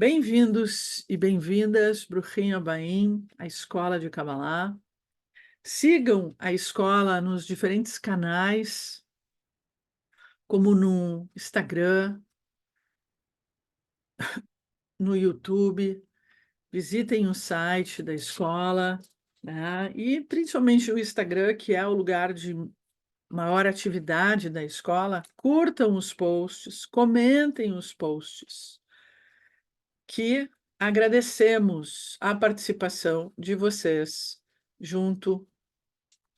Bem-vindos e bem-vindas, Bruchim Abaim, à Escola de Kabbalah. Sigam a escola nos diferentes canais, como no Instagram, no YouTube. Visitem o site da escola, né? E principalmente o Instagram, que é o lugar de maior atividade da escola. Curtam os posts, comentem os posts, que agradecemos a participação de vocês junto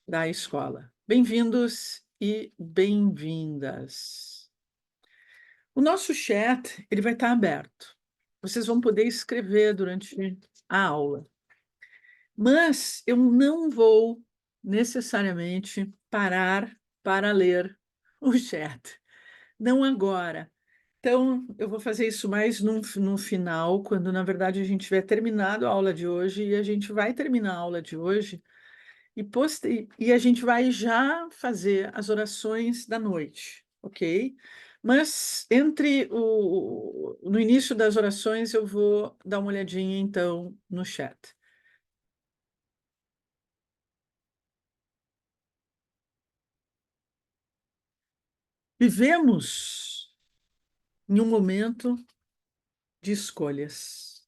da escola. Bem-vindos e bem-vindas. O nosso chat, ele vai estar aberto. Vocês vão poder escrever durante a aula. Mas eu não vou necessariamente parar para ler o chat. Não agora. Então, eu vou fazer isso mais no final, quando na verdade a gente tiver terminado a aula de hoje, e a gente vai terminar a aula de hoje, e a gente vai já fazer as orações da noite, ok? Mas no início das orações eu vou dar uma olhadinha então no chat. Vivemos em um momento de escolhas.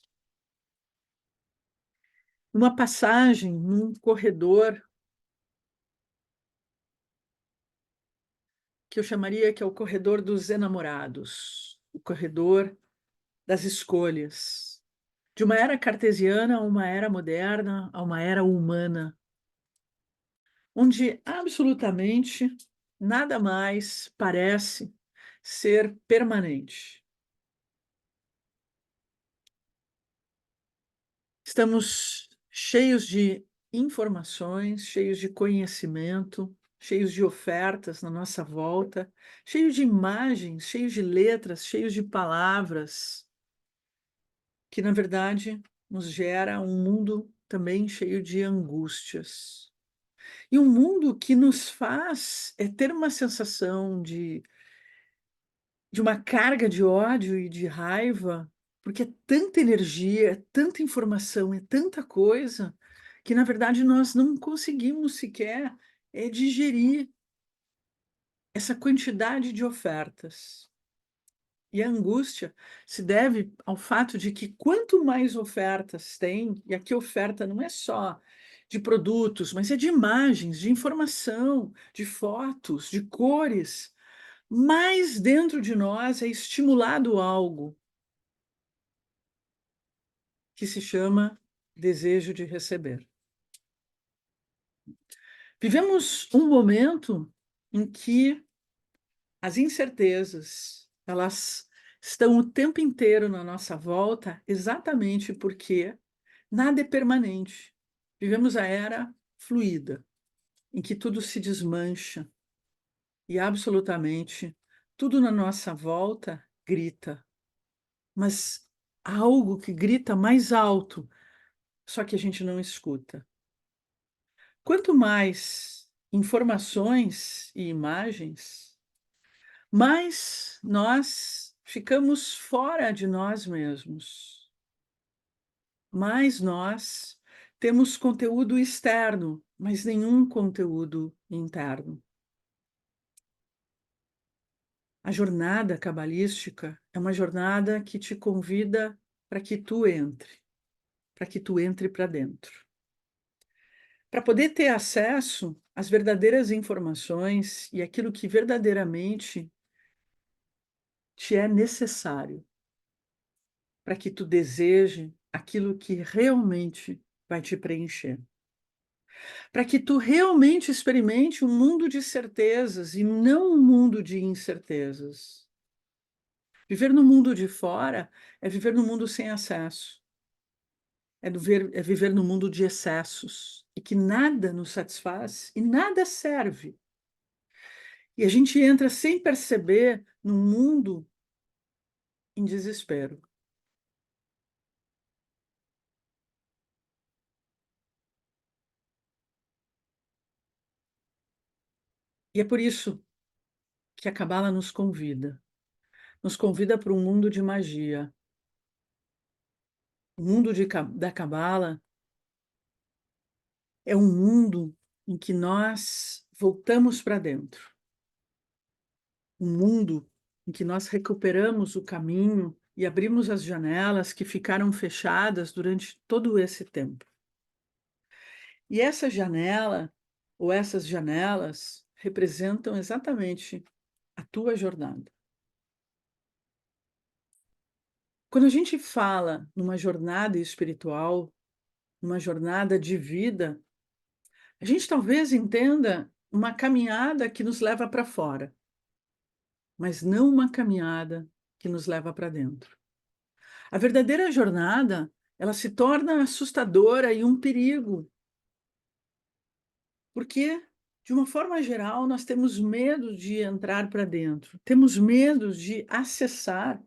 Uma passagem num corredor que eu chamaria que é o corredor dos enamorados, o corredor das escolhas, de uma era cartesiana a uma era moderna, a uma era humana, onde absolutamente nada mais parece ser permanente. Estamos cheios de informações, cheios de conhecimento, cheios de ofertas na nossa volta, cheios de imagens, cheios de letras, cheios de palavras, que na verdade nos gera um mundo também cheio de angústias. E um mundo que nos faz ter uma sensação de uma carga de ódio e de raiva, porque é tanta energia, é tanta informação, é tanta coisa, que na verdade nós não conseguimos sequer digerir essa quantidade de ofertas. E a angústia se deve ao fato de que quanto mais ofertas tem, e aqui oferta não é só de produtos, mas é de imagens, de informação, de fotos, de cores, mais dentro de nós é estimulado algo que se chama desejo de receber. Vivemos um momento em que as incertezas, elas estão o tempo inteiro na nossa volta, exatamente porque nada é permanente. Vivemos a era fluida, em que tudo se desmancha e absolutamente tudo na nossa volta grita, mas há algo que grita mais alto, só que a gente não escuta. Quanto mais informações e imagens, mais nós ficamos fora de nós mesmos, mais nós temos conteúdo externo, mas nenhum conteúdo interno. A jornada cabalística é uma jornada que te convida para que tu entre para dentro. Para poder ter acesso às verdadeiras informações e aquilo que verdadeiramente te é necessário, para que tu deseje aquilo que realmente vai te preencher. Para que tu realmente experimente um mundo de certezas e não um mundo de incertezas. Viver no mundo de fora é viver no mundo sem acesso. É viver no mundo de excessos e que nada nos satisfaz e nada serve. E a gente entra sem perceber num mundo em desespero. E é por isso que a Cabala nos convida para um mundo de magia, O mundo da Cabala é um mundo em que nós voltamos para dentro, um mundo em que nós recuperamos o caminho e abrimos as janelas que ficaram fechadas durante todo esse tempo. E essa janela, ou essas janelas, representam exatamente a tua jornada. Quando a gente fala numa jornada espiritual, numa jornada de vida, a gente talvez entenda uma caminhada que nos leva para fora, mas não uma caminhada que nos leva para dentro. A verdadeira jornada, ela se torna assustadora e um perigo, porque, de uma forma geral, nós temos medo de entrar para dentro, temos medo de acessar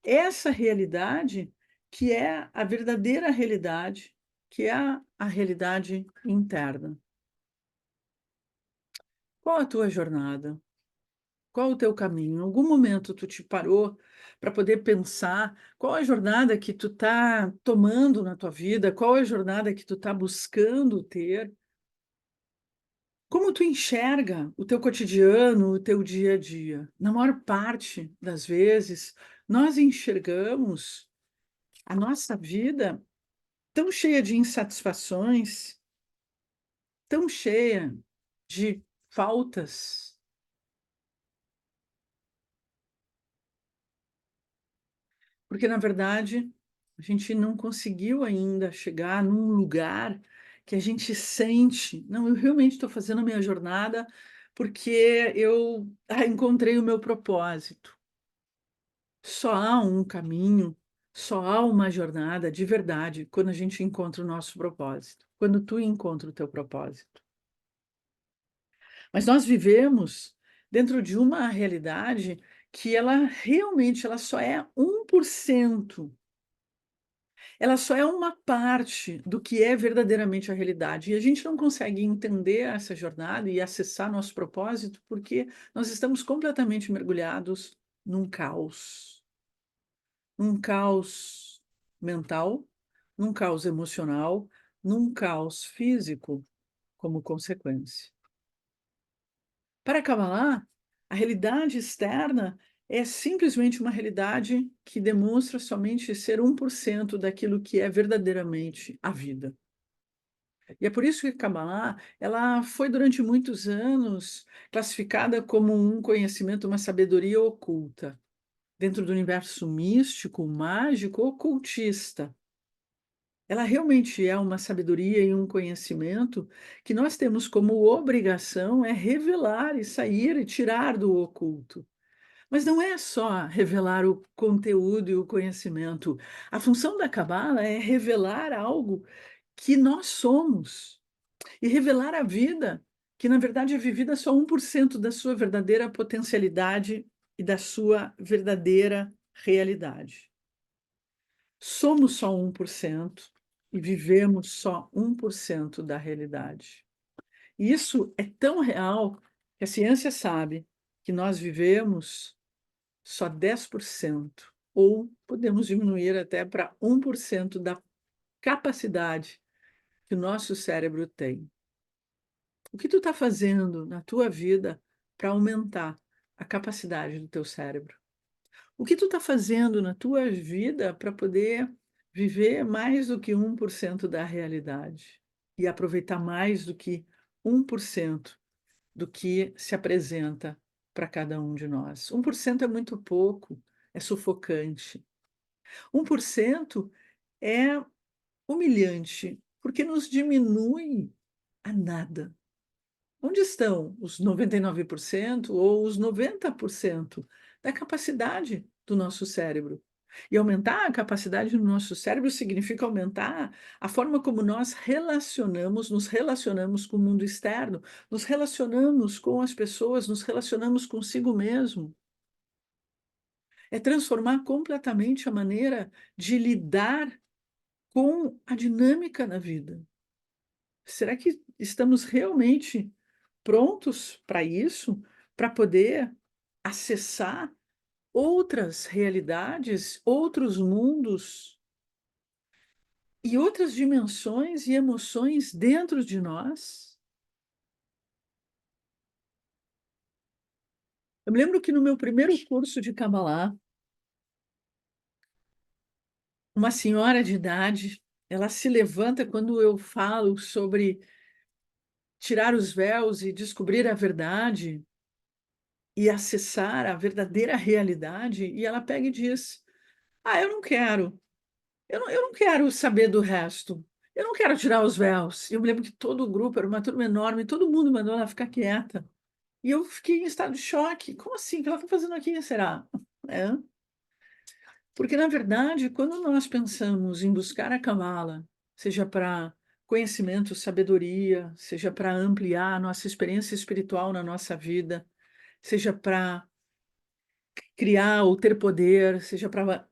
essa realidade que é a verdadeira realidade, que é a realidade interna. Qual a tua jornada? Qual o teu caminho? Em algum momento tu te parou para poder pensar qual a jornada que tu está tomando na tua vida? Qual é a jornada que tu está buscando ter? Como tu enxerga o teu cotidiano, o teu dia a dia? Na maior parte das vezes, nós enxergamos a nossa vida tão cheia de insatisfações, tão cheia de faltas, porque na verdade a gente não conseguiu ainda chegar num lugar que a gente sente, não, eu realmente estou fazendo a minha jornada porque eu encontrei o meu propósito. Só há um caminho, só há uma jornada de verdade quando a gente encontra o nosso propósito, quando tu encontra o teu propósito. Mas nós vivemos dentro de uma realidade que ela realmente ela só é 1%. Ela só é uma parte do que é verdadeiramente a realidade. E a gente não consegue entender essa jornada e acessar nosso propósito porque nós estamos completamente mergulhados num caos. Num caos mental, num caos emocional, num caos físico como consequência. Para Kabbalah, a realidade externa é simplesmente uma realidade que demonstra somente ser 1% daquilo que é verdadeiramente a vida. E é por isso que a Kabbalah, ela foi durante muitos anos classificada como um conhecimento, uma sabedoria oculta, dentro do universo místico, mágico, ocultista. Ela realmente é uma sabedoria e um conhecimento que nós temos como obrigação é revelar e sair e tirar do oculto. Mas não é só revelar o conteúdo e o conhecimento. A função da Cabala é revelar algo que nós somos e revelar a vida, que na verdade é vivida só 1% da sua verdadeira potencialidade e da sua verdadeira realidade. Somos só 1% e vivemos só 1% da realidade. E isso é tão real que a ciência sabe que nós vivemos só 10%, ou podemos diminuir até para 1% da capacidade que o nosso cérebro tem. O que tu está fazendo na tua vida para aumentar a capacidade do teu cérebro? O que tu está fazendo na tua vida para poder viver mais do que 1% da realidade e aproveitar mais do que 1% do que se apresenta para cada um de nós? 1% é muito pouco, é sufocante. 1% é humilhante, porque nos diminui a nada. Onde estão os 99% ou os 90% da capacidade do nosso cérebro? E aumentar a capacidade do nosso cérebro significa aumentar a forma como nós nos relacionamos com o mundo externo, nos relacionamos com as pessoas, nos relacionamos consigo mesmo. É transformar completamente a maneira de lidar com a dinâmica na vida. Será que estamos realmente prontos para isso? Para poder acessar outras realidades, outros mundos e outras dimensões e emoções dentro de nós. Eu me lembro que no meu primeiro curso de Kabbalah, uma senhora de idade, ela se levanta quando eu falo sobre tirar os véus e descobrir a verdade e acessar a verdadeira realidade, e ela pega e diz: "Ah, eu não quero. Eu não quero saber do resto. Eu não quero tirar os véus". E eu me lembro que todo o grupo, era uma turma enorme, todo mundo mandou ela ficar quieta. E eu fiquei em estado de choque. Como assim? O que ela está fazendo aqui, será? É. Porque, na verdade, quando nós pensamos em buscar a Kabbalah, seja para conhecimento, sabedoria, seja para ampliar a nossa experiência espiritual na nossa vida, seja para criar ou ter poder, seja para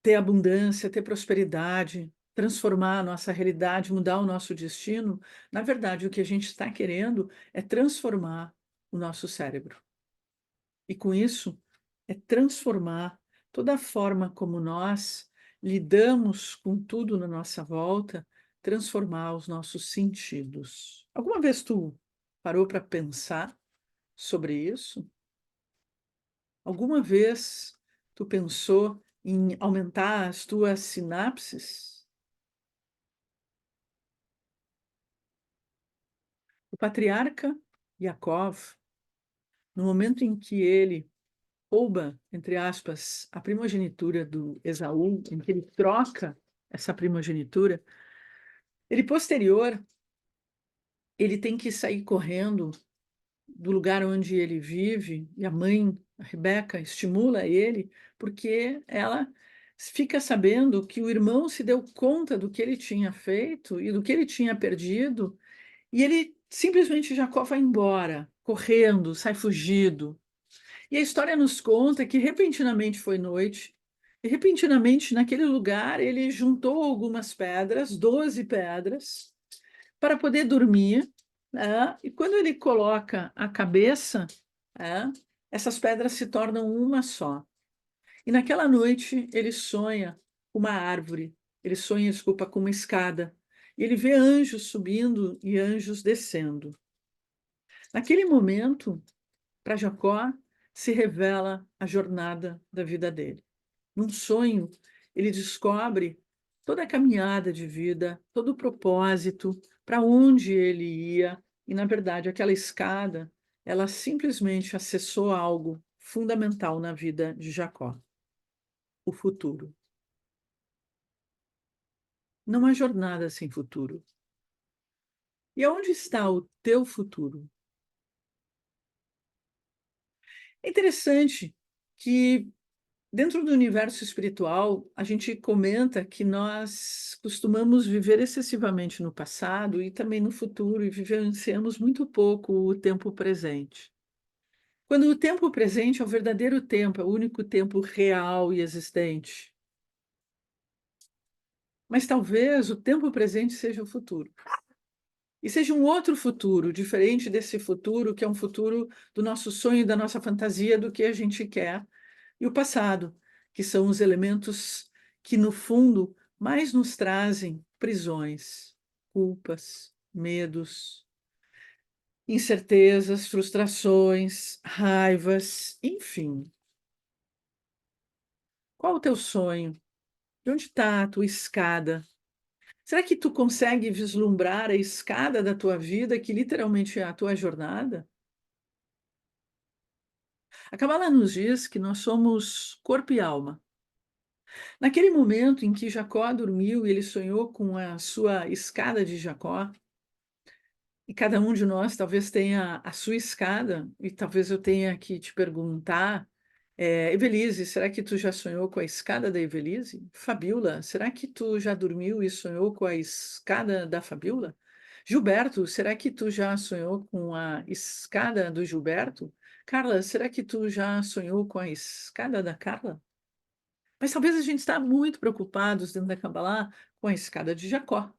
ter abundância, ter prosperidade, transformar a nossa realidade, mudar o nosso destino, na verdade, o que a gente está querendo é transformar o nosso cérebro. E com isso, é transformar toda a forma como nós lidamos com tudo na nossa volta, transformar os nossos sentidos. Alguma vez tu parou para pensar sobre isso? Alguma vez tu pensou em aumentar as tuas sinapses? O patriarca Yaakov, no momento em que ele rouba, entre aspas, a primogenitura do Esaú, em que ele troca essa primogenitura, ele posterior, ele tem que sair correndo do lugar onde ele vive, e a mãe, a Rebeca, estimula ele, porque ela fica sabendo que o irmão se deu conta do que ele tinha feito e do que ele tinha perdido, e ele simplesmente Jacó vai embora, correndo, sai fugido. E a história nos conta que repentinamente foi noite, e repentinamente naquele lugar ele juntou algumas pedras, 12 pedras, para poder dormir, né? E quando ele coloca a cabeça, né, essas pedras se tornam uma só. E naquela noite ele sonha com uma árvore, ele sonha, desculpa, com uma escada. E ele vê anjos subindo e anjos descendo. Naquele momento, para Jacó, se revela a jornada da vida dele. Num sonho, ele descobre toda a caminhada de vida, todo o propósito, para onde ele ia, e na verdade, aquela escada, ela simplesmente acessou algo fundamental na vida de Jacó, o futuro. Não há jornada sem futuro. E aonde está o teu futuro? É interessante que dentro do universo espiritual, a gente comenta que nós costumamos viver excessivamente no passado e também no futuro e vivenciamos muito pouco o tempo presente. Quando o tempo presente é o verdadeiro tempo, é o único tempo real e existente. Mas talvez o tempo presente seja o futuro. E seja um outro futuro, diferente desse futuro, que é um futuro do nosso sonho, da nossa fantasia, do que a gente quer. E o passado, que são os elementos que, no fundo, mais nos trazem prisões, culpas, medos, incertezas, frustrações, raivas, enfim. Qual o teu sonho? De onde está a tua escada? Será que tu consegue vislumbrar a escada da tua vida, que literalmente é a tua jornada? A Kabbalah nos diz que nós somos corpo e alma. Naquele momento em que Jacó dormiu e ele sonhou com a sua escada de Jacó, e cada um de nós talvez tenha a sua escada, e talvez eu tenha que te perguntar, Evelise, será que tu já sonhou com a escada da Evelise? Fabiola, será que tu já dormiu e sonhou com a escada da Fabiola? Gilberto, será que tu já sonhou com a escada do Gilberto? Carla, será que tu já sonhou com a escada da Carla? Mas talvez a gente está muito preocupados dentro da Kabbalah com a escada de Jacó.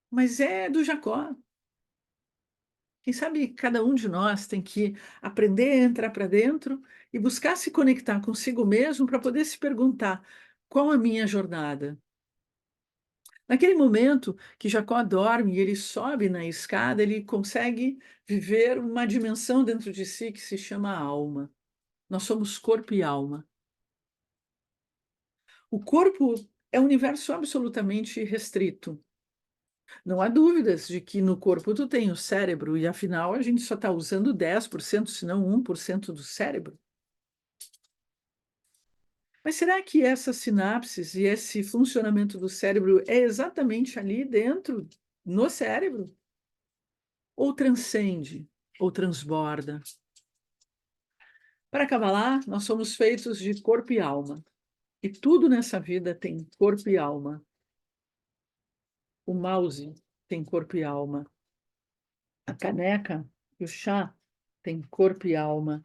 Mas é do Jacó. Quem sabe cada um de nós tem que aprender a entrar para dentro e buscar se conectar consigo mesmo para poder se perguntar: qual a minha jornada? Naquele momento que Jacó dorme e ele sobe na escada, ele consegue viver uma dimensão dentro de si que se chama alma. Nós somos corpo e alma. O corpo é um universo absolutamente restrito. Não há dúvidas de que no corpo tu tem o cérebro, e afinal a gente só está usando 10%, se não 1% do cérebro. Mas será que essas sinapses e esse funcionamento do cérebro é exatamente ali dentro, no cérebro? Ou transcende, ou transborda? Para Kabbalah, nós somos feitos de corpo e alma. E tudo nessa vida tem corpo e alma. O mouse tem corpo e alma. A caneca e o chá têm corpo e alma.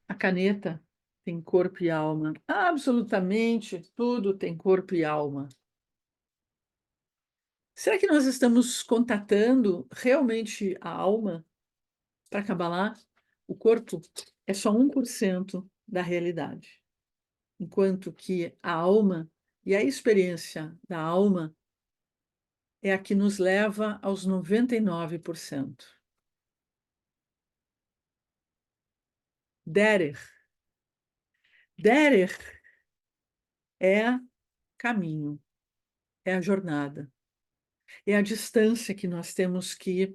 A caneta tem corpo e alma. Absolutamente tudo tem corpo e alma. Será que nós estamos contatando realmente a alma para Kabbalah? O corpo é só 1% da realidade, enquanto que a alma e a experiência da alma é a que nos leva aos 99%. Derer. Derer é caminho, é a jornada, é a distância que nós temos que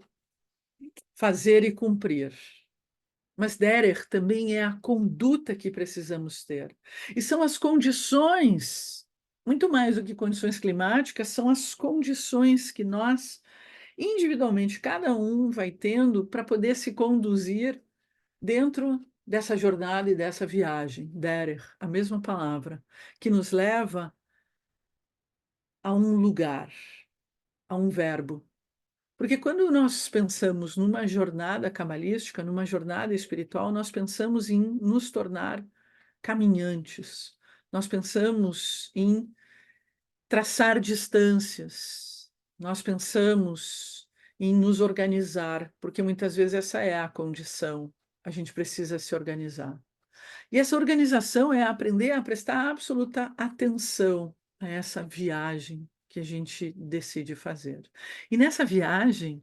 fazer e cumprir. Mas Derer também é a conduta que precisamos ter. E são as condições, muito mais do que condições climáticas, são as condições que nós, individualmente, cada um vai tendo para poder se conduzir dentro dessa jornada e dessa viagem. Derer, a mesma palavra, que nos leva a um lugar, a um verbo. Porque quando nós pensamos numa jornada cabalística, numa jornada espiritual, nós pensamos em nos tornar caminhantes, nós pensamos em traçar distâncias, nós pensamos em nos organizar, porque muitas vezes essa é a condição, a gente precisa se organizar. E essa organização é aprender a prestar absoluta atenção a essa viagem que a gente decide fazer. E nessa viagem,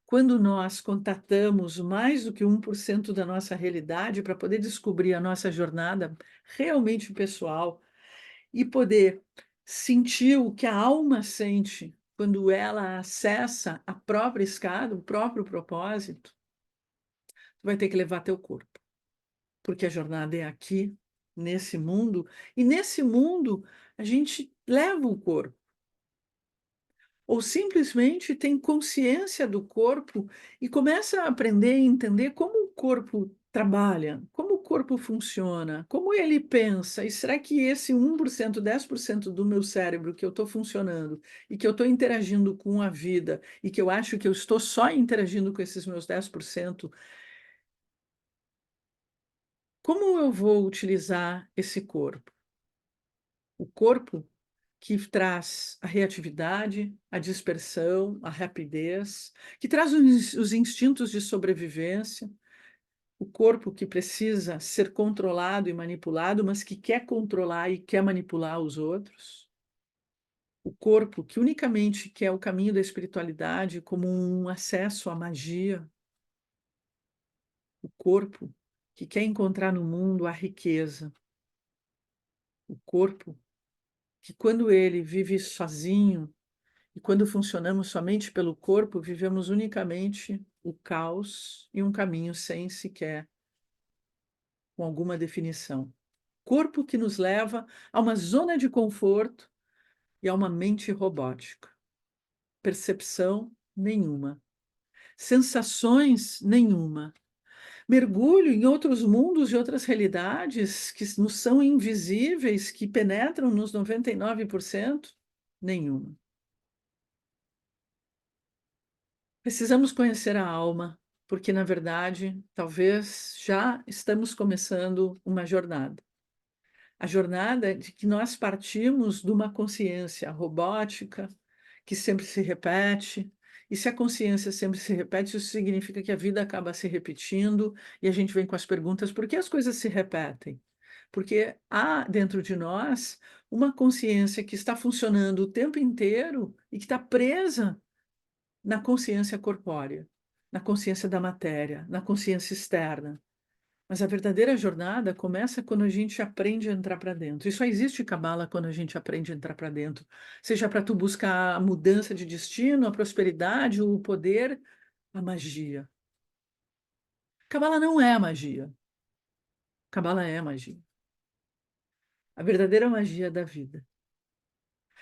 quando nós contatamos mais do que 1% da nossa realidade para poder descobrir a nossa jornada realmente pessoal e poder sentir o que a alma sente quando ela acessa a própria escada, o próprio propósito, tu vai ter que levar teu corpo, porque a jornada é aqui, nesse mundo, e nesse mundo a gente leva o corpo, ou simplesmente tem consciência do corpo e começa a aprender a entender como o corpo trabalha, como o corpo funciona, como ele pensa, e será que esse 1%, 10% do meu cérebro que eu estou funcionando e que eu estou interagindo com a vida e que eu acho que eu estou só interagindo com esses meus 10%, como eu vou utilizar esse corpo? O corpo que traz a reatividade, a dispersão, a rapidez, que traz os instintos de sobrevivência, o corpo que precisa ser controlado e manipulado, mas que quer controlar e quer manipular os outros, o corpo que unicamente quer o caminho da espiritualidade como um acesso à magia, o corpo que quer encontrar no mundo a riqueza, o corpo que, quando ele vive sozinho, e quando funcionamos somente pelo corpo, vivemos unicamente o caos e um caminho sem sequer com alguma definição. Corpo que nos leva a uma zona de conforto e a uma mente robótica. Percepção nenhuma. Sensações nenhuma. Mergulho em outros mundos e outras realidades que nos são invisíveis, que penetram nos 99%? Nenhuma. Precisamos conhecer a alma, porque, na verdade, talvez já estamos começando uma jornada. A jornada de que nós partimos de uma consciência robótica, que sempre se repete, e se a consciência sempre se repete, isso significa que a vida acaba se repetindo, e a gente vem com as perguntas: por que as coisas se repetem? porque há dentro de nós uma consciência que está funcionando o tempo inteiro e que está presa na consciência corpórea, na consciência da matéria, na consciência externa. Mas a verdadeira jornada começa quando a gente aprende a entrar para dentro. E só existe cabala quando a gente aprende a entrar para dentro. Seja para tu buscar a mudança de destino, a prosperidade, o poder, a magia. Cabala não é magia. Cabala é magia. A verdadeira magia da vida.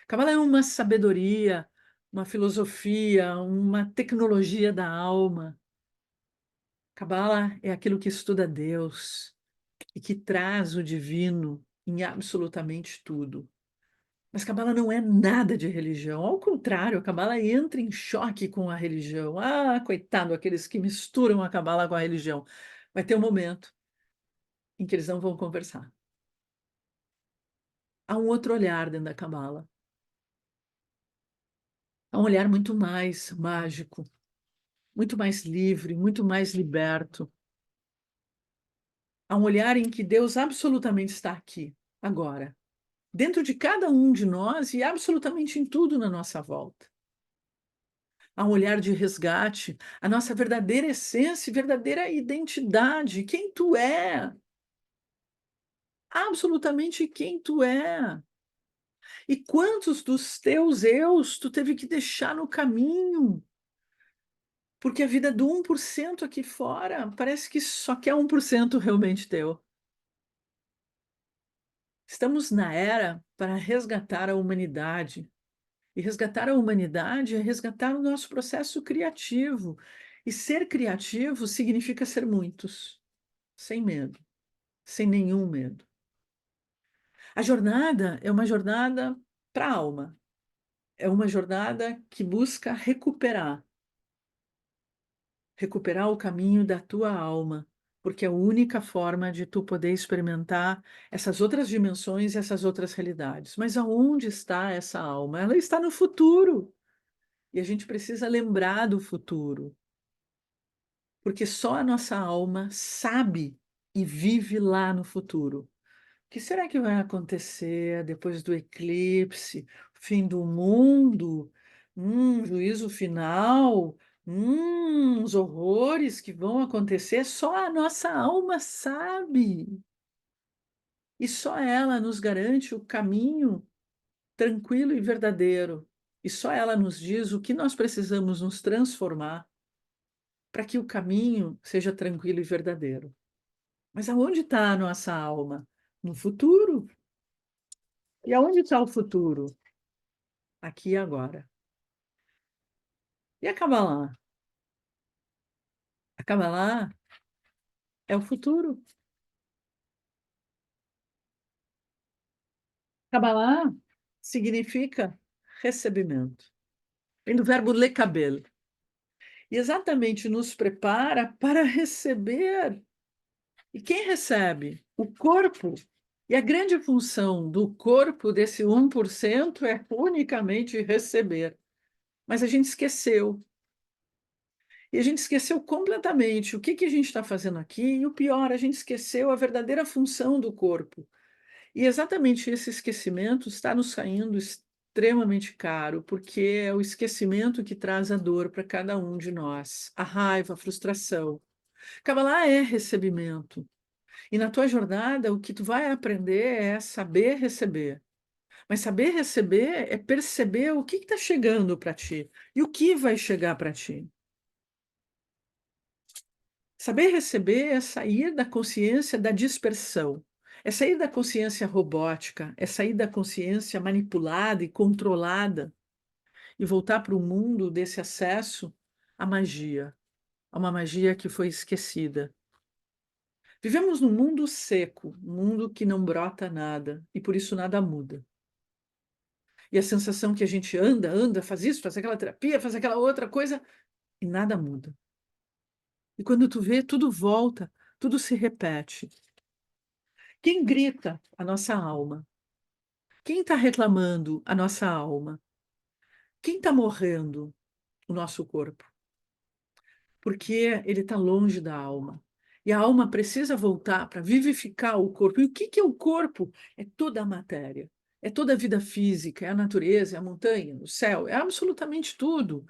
Cabala é uma sabedoria, uma filosofia, uma tecnologia da alma. Cabala é aquilo que estuda Deus e que traz o divino em absolutamente tudo. Mas Cabala não é nada de religião. Ao contrário, a Cabala entra em choque com a religião. Ah, coitado, aqueles que misturam a Cabala com a religião. Vai ter um momento em que eles não vão conversar. Há um outro olhar dentro da Cabala. Há um olhar muito mais mágico, muito mais livre, muito mais liberto. Há um olhar em que Deus absolutamente está aqui, agora, dentro de cada um de nós e absolutamente em tudo na nossa volta. Há um olhar de resgate, a nossa verdadeira essência e verdadeira identidade, quem tu é, absolutamente quem tu é. E quantos dos teus eus tu teve que deixar no caminho? Porque a vida do 1% aqui fora parece que só quer 1% realmente teu. Estamos na era para resgatar a humanidade. E resgatar a humanidade é resgatar o nosso processo criativo. E ser criativo significa ser muitos, sem medo, sem nenhum medo. A jornada é uma jornada para a alma. É uma jornada que busca recuperar o caminho da tua alma, porque é a única forma de tu poder experimentar essas outras dimensões e essas outras realidades. Mas aonde está essa alma? Ela está no futuro. E a gente precisa lembrar do futuro, porque só a nossa alma sabe e vive lá no futuro. O que será que vai acontecer depois do eclipse, fim do mundo, juízo final, os horrores que vão acontecer? Só a nossa alma sabe. E só ela nos garante o caminho tranquilo e verdadeiro. E só ela nos diz o que nós precisamos nos transformar para que o caminho seja tranquilo e verdadeiro. Mas aonde está a nossa alma? No futuro. E aonde está o futuro? Aqui e agora. E a Kabbalah? A Kabbalah é o futuro. Kabbalah significa recebimento. Vem do verbo lekabel. E exatamente nos prepara para receber. E quem recebe? O corpo. E a grande função do corpo desse 1% é unicamente receber. Mas a gente esqueceu. E a gente esqueceu completamente o que que a gente está fazendo aqui. E o pior, a gente esqueceu a verdadeira função do corpo. E exatamente esse esquecimento está nos saindo extremamente caro, porque é o esquecimento que traz a dor para cada um de nós, a raiva, a frustração. Kabbalah é recebimento. E na tua jornada, o que tu vai aprender é saber receber. Mas saber receber é perceber o que está chegando para ti e o que vai chegar para ti. Saber receber é sair da consciência da dispersão, é sair da consciência robótica, é sair da consciência manipulada e controlada e voltar para o mundo desse acesso à magia, a uma magia que foi esquecida. Vivemos num mundo seco, um mundo que não brota nada e por isso nada muda. E a sensação que a gente anda, faz isso, faz aquela terapia, faz aquela outra coisa e nada muda. E quando tu vê, tudo volta, tudo se repete. Quem grita? A nossa alma. Quem está reclamando? A nossa alma. Quem está morrendo? O nosso corpo. Porque ele está longe da alma. E a alma precisa voltar para vivificar o corpo. E o que é o corpo? É toda a matéria, é toda a vida física, é a natureza, é a montanha, o céu, é absolutamente tudo.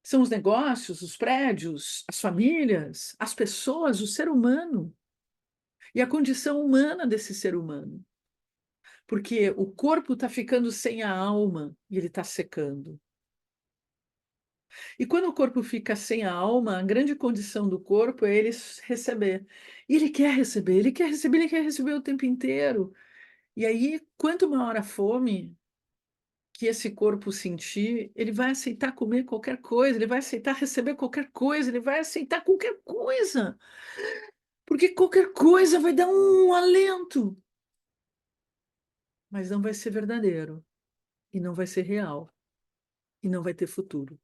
São os negócios, os prédios, as famílias, as pessoas, o ser humano e a condição humana desse ser humano. Porque o corpo está ficando sem a alma e ele está secando. E quando o corpo fica sem a alma, a grande condição do corpo é ele receber. E ele quer receber, ele quer receber, ele quer receber o tempo inteiro. E aí, quanto maior a fome que esse corpo sentir, ele vai aceitar comer qualquer coisa, ele vai aceitar receber qualquer coisa, ele vai aceitar qualquer coisa. Porque qualquer coisa vai dar um alento, mas não vai ser verdadeiro, e não vai ser real, e não vai ter futuro.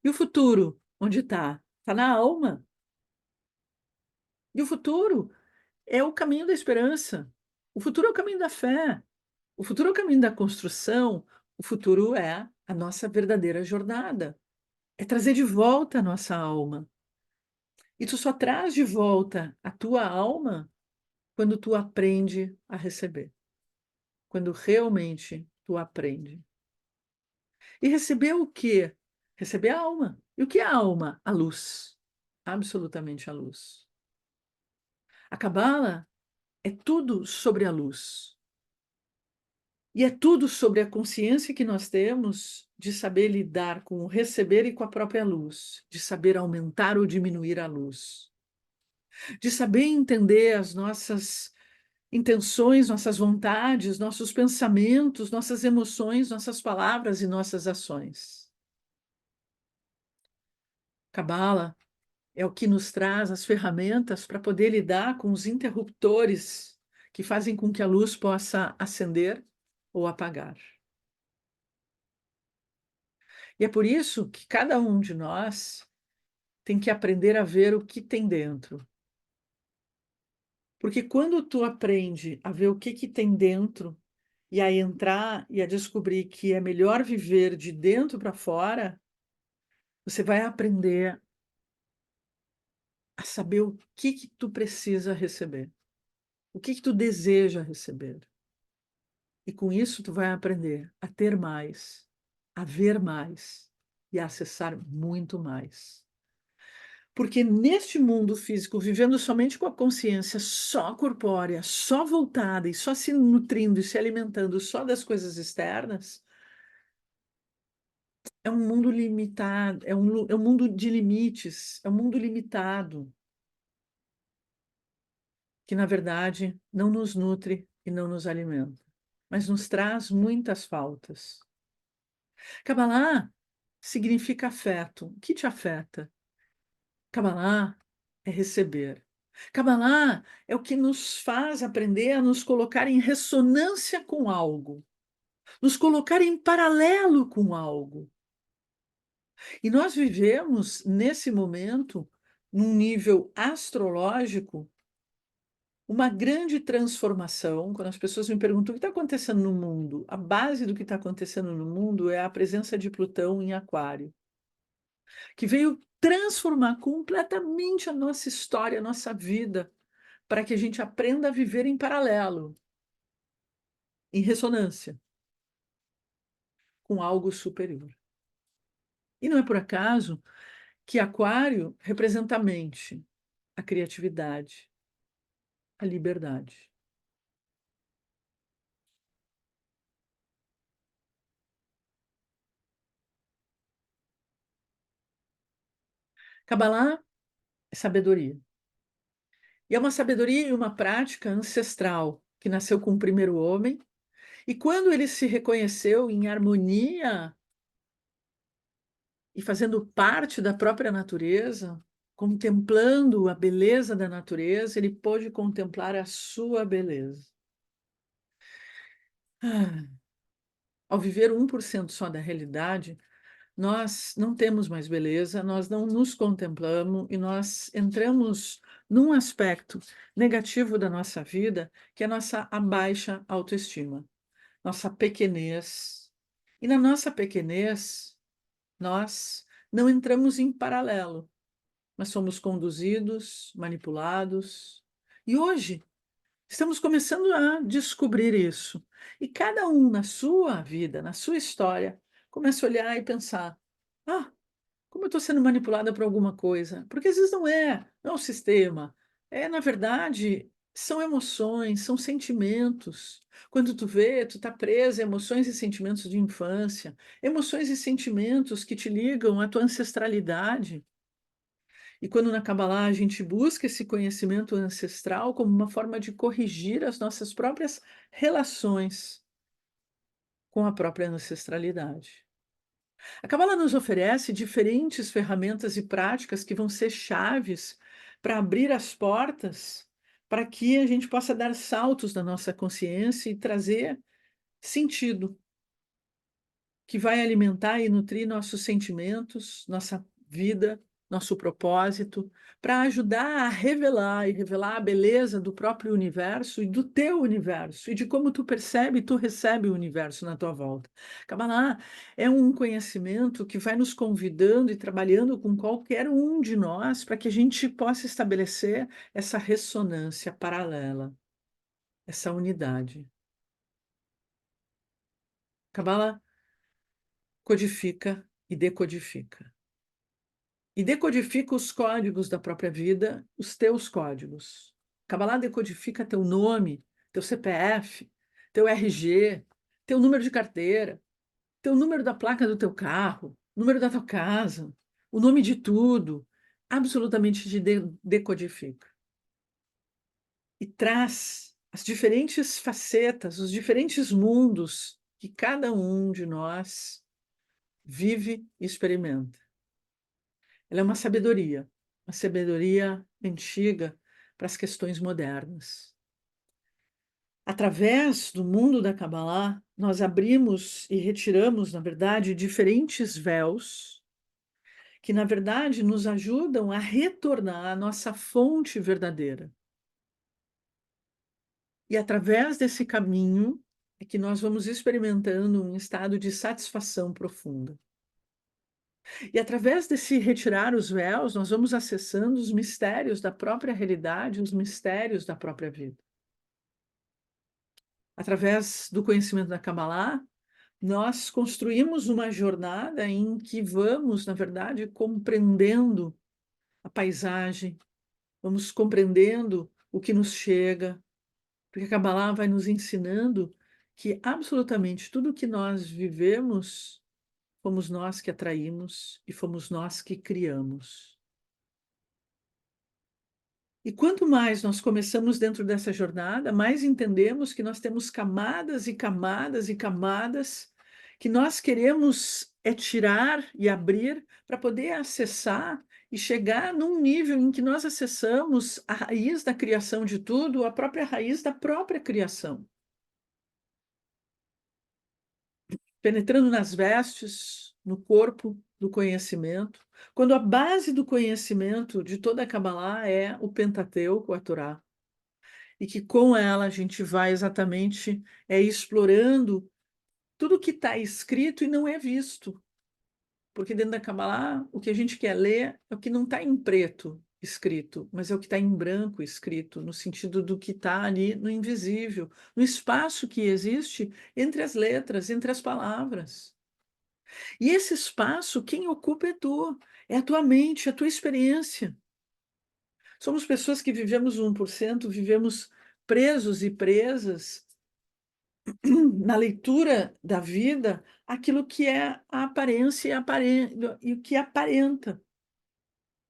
E o futuro, onde está? Está na alma. E o futuro é o caminho da esperança. O futuro é o caminho da fé. O futuro é o caminho da construção. O futuro é a nossa verdadeira jornada. É trazer de volta a nossa alma. E tu só traz de volta a tua alma quando tu aprende a receber. Quando realmente tu aprende. E receber o quê? Receber a alma. E o que é a alma? A luz. Absolutamente a luz. A Cabala é tudo sobre a luz. E é tudo sobre a consciência que nós temos de saber lidar com o receber e com a própria luz, de saber aumentar ou diminuir a luz, de saber entender as nossas intenções, nossas vontades, nossos pensamentos, nossas emoções, nossas palavras e nossas ações. Cabala é o que nos traz as ferramentas para poder lidar com os interruptores que fazem com que a luz possa acender ou apagar. E é por isso que cada um de nós tem que aprender a ver o que tem dentro. Porque quando tu aprende a ver o que tem dentro e a entrar e a descobrir que é melhor viver de dentro para fora, você vai aprender a saber o que tu precisa receber, o que tu deseja receber. E com isso tu vai aprender a ter mais, a ver mais e a acessar muito mais. Porque neste mundo físico, vivendo somente com a consciência só corpórea, só voltada e só se nutrindo e se alimentando só das coisas externas, é um mundo limitado, é um mundo de limites, é um mundo limitado, que na verdade não nos nutre e não nos alimenta, mas nos traz muitas faltas. Kabbalah significa afeto. O que te afeta? Kabbalah é receber. Kabbalah é o que nos faz aprender a nos colocar em ressonância com algo, nos colocar em paralelo com algo. E nós vivemos, nesse momento, num nível astrológico, uma grande transformação. Quando as pessoas me perguntam o que está acontecendo no mundo, a base do que está acontecendo no mundo é a presença de Plutão em Aquário, que veio transformar completamente a nossa história, a nossa vida, para que a gente aprenda a viver em paralelo, em ressonância, com algo superior. E não é por acaso que Aquário representa a mente, a criatividade, a liberdade. Kabbalah é sabedoria. E é uma sabedoria e uma prática ancestral que nasceu com o primeiro homem, e quando ele se reconheceu em harmonia e fazendo parte da própria natureza, contemplando a beleza da natureza, ele pôde contemplar a sua beleza. Ah, ao viver 1% só da realidade, nós não temos mais beleza, nós não nos contemplamos e nós entramos num aspecto negativo da nossa vida, que é a nossa baixa autoestima, nossa pequenez. E na nossa pequenez, nós não entramos em paralelo, mas somos conduzidos, manipulados. E hoje estamos começando a descobrir isso. E cada um na sua vida, na sua história, começa a olhar e pensar: ah, como eu estou sendo manipulada por alguma coisa? Porque às vezes não é o sistema. Na verdade, são emoções, são sentimentos. Quando tu vê, tu está presa a emoções e sentimentos de infância, emoções e sentimentos que te ligam à tua ancestralidade. E quando na Kabbalah a gente busca esse conhecimento ancestral como uma forma de corrigir as nossas próprias relações com a própria ancestralidade. A Kabbalah nos oferece diferentes ferramentas e práticas que vão ser chaves para abrir as portas para que a gente possa dar saltos na nossa consciência e trazer sentido, que vai alimentar e nutrir nossos sentimentos, nossa vida, nosso propósito, para ajudar a revelar e revelar a beleza do próprio universo e do teu universo, e de como tu percebe e tu recebe o universo na tua volta. Kabbalah é um conhecimento que vai nos convidando e trabalhando com qualquer um de nós para que a gente possa estabelecer essa ressonância paralela, essa unidade. Kabbalah codifica e decodifica. E decodifica os códigos da própria vida, os teus códigos. Kabbalah decodifica teu nome, teu CPF, teu RG, teu número de carteira, teu número da placa do teu carro, número da tua casa, o nome de tudo, absolutamente decodifica. E traz as diferentes facetas, os diferentes mundos que cada um de nós vive e experimenta. Ela é uma sabedoria antiga para as questões modernas. Através do mundo da Kabbalah, nós abrimos e retiramos, na verdade, diferentes véus que, na verdade, nos ajudam a retornar à nossa fonte verdadeira. E através desse caminho é que nós vamos experimentando um estado de satisfação profunda. E através desse retirar os véus, nós vamos acessando os mistérios da própria realidade, os mistérios da própria vida. Através do conhecimento da Kabbalah, nós construímos uma jornada em que vamos, na verdade, compreendendo a paisagem, vamos compreendendo o que nos chega, porque a Kabbalah vai nos ensinando que absolutamente tudo que nós vivemos, fomos nós que atraímos e fomos nós que criamos. E quanto mais nós começamos dentro dessa jornada, mais entendemos que nós temos camadas e camadas e camadas que nós queremos tirar e abrir para poder acessar e chegar num nível em que nós acessamos a raiz da criação de tudo, a própria raiz da própria criação. Penetrando nas vestes, no corpo do conhecimento, quando a base do conhecimento de toda a Kabbalah é o Pentateuco, a Torá, e que com ela a gente vai exatamente explorando tudo que está escrito e não é visto, porque dentro da Kabbalah o que a gente quer ler é o que não está em preto escrito, mas é o que está em branco escrito, no sentido do que está ali no invisível, no espaço que existe entre as letras, entre as palavras. E esse espaço, quem ocupa é tu, é a tua mente, a tua experiência. Somos pessoas que vivemos 1%, vivemos presos e presas na leitura da vida, aquilo que é a aparência e o que aparenta.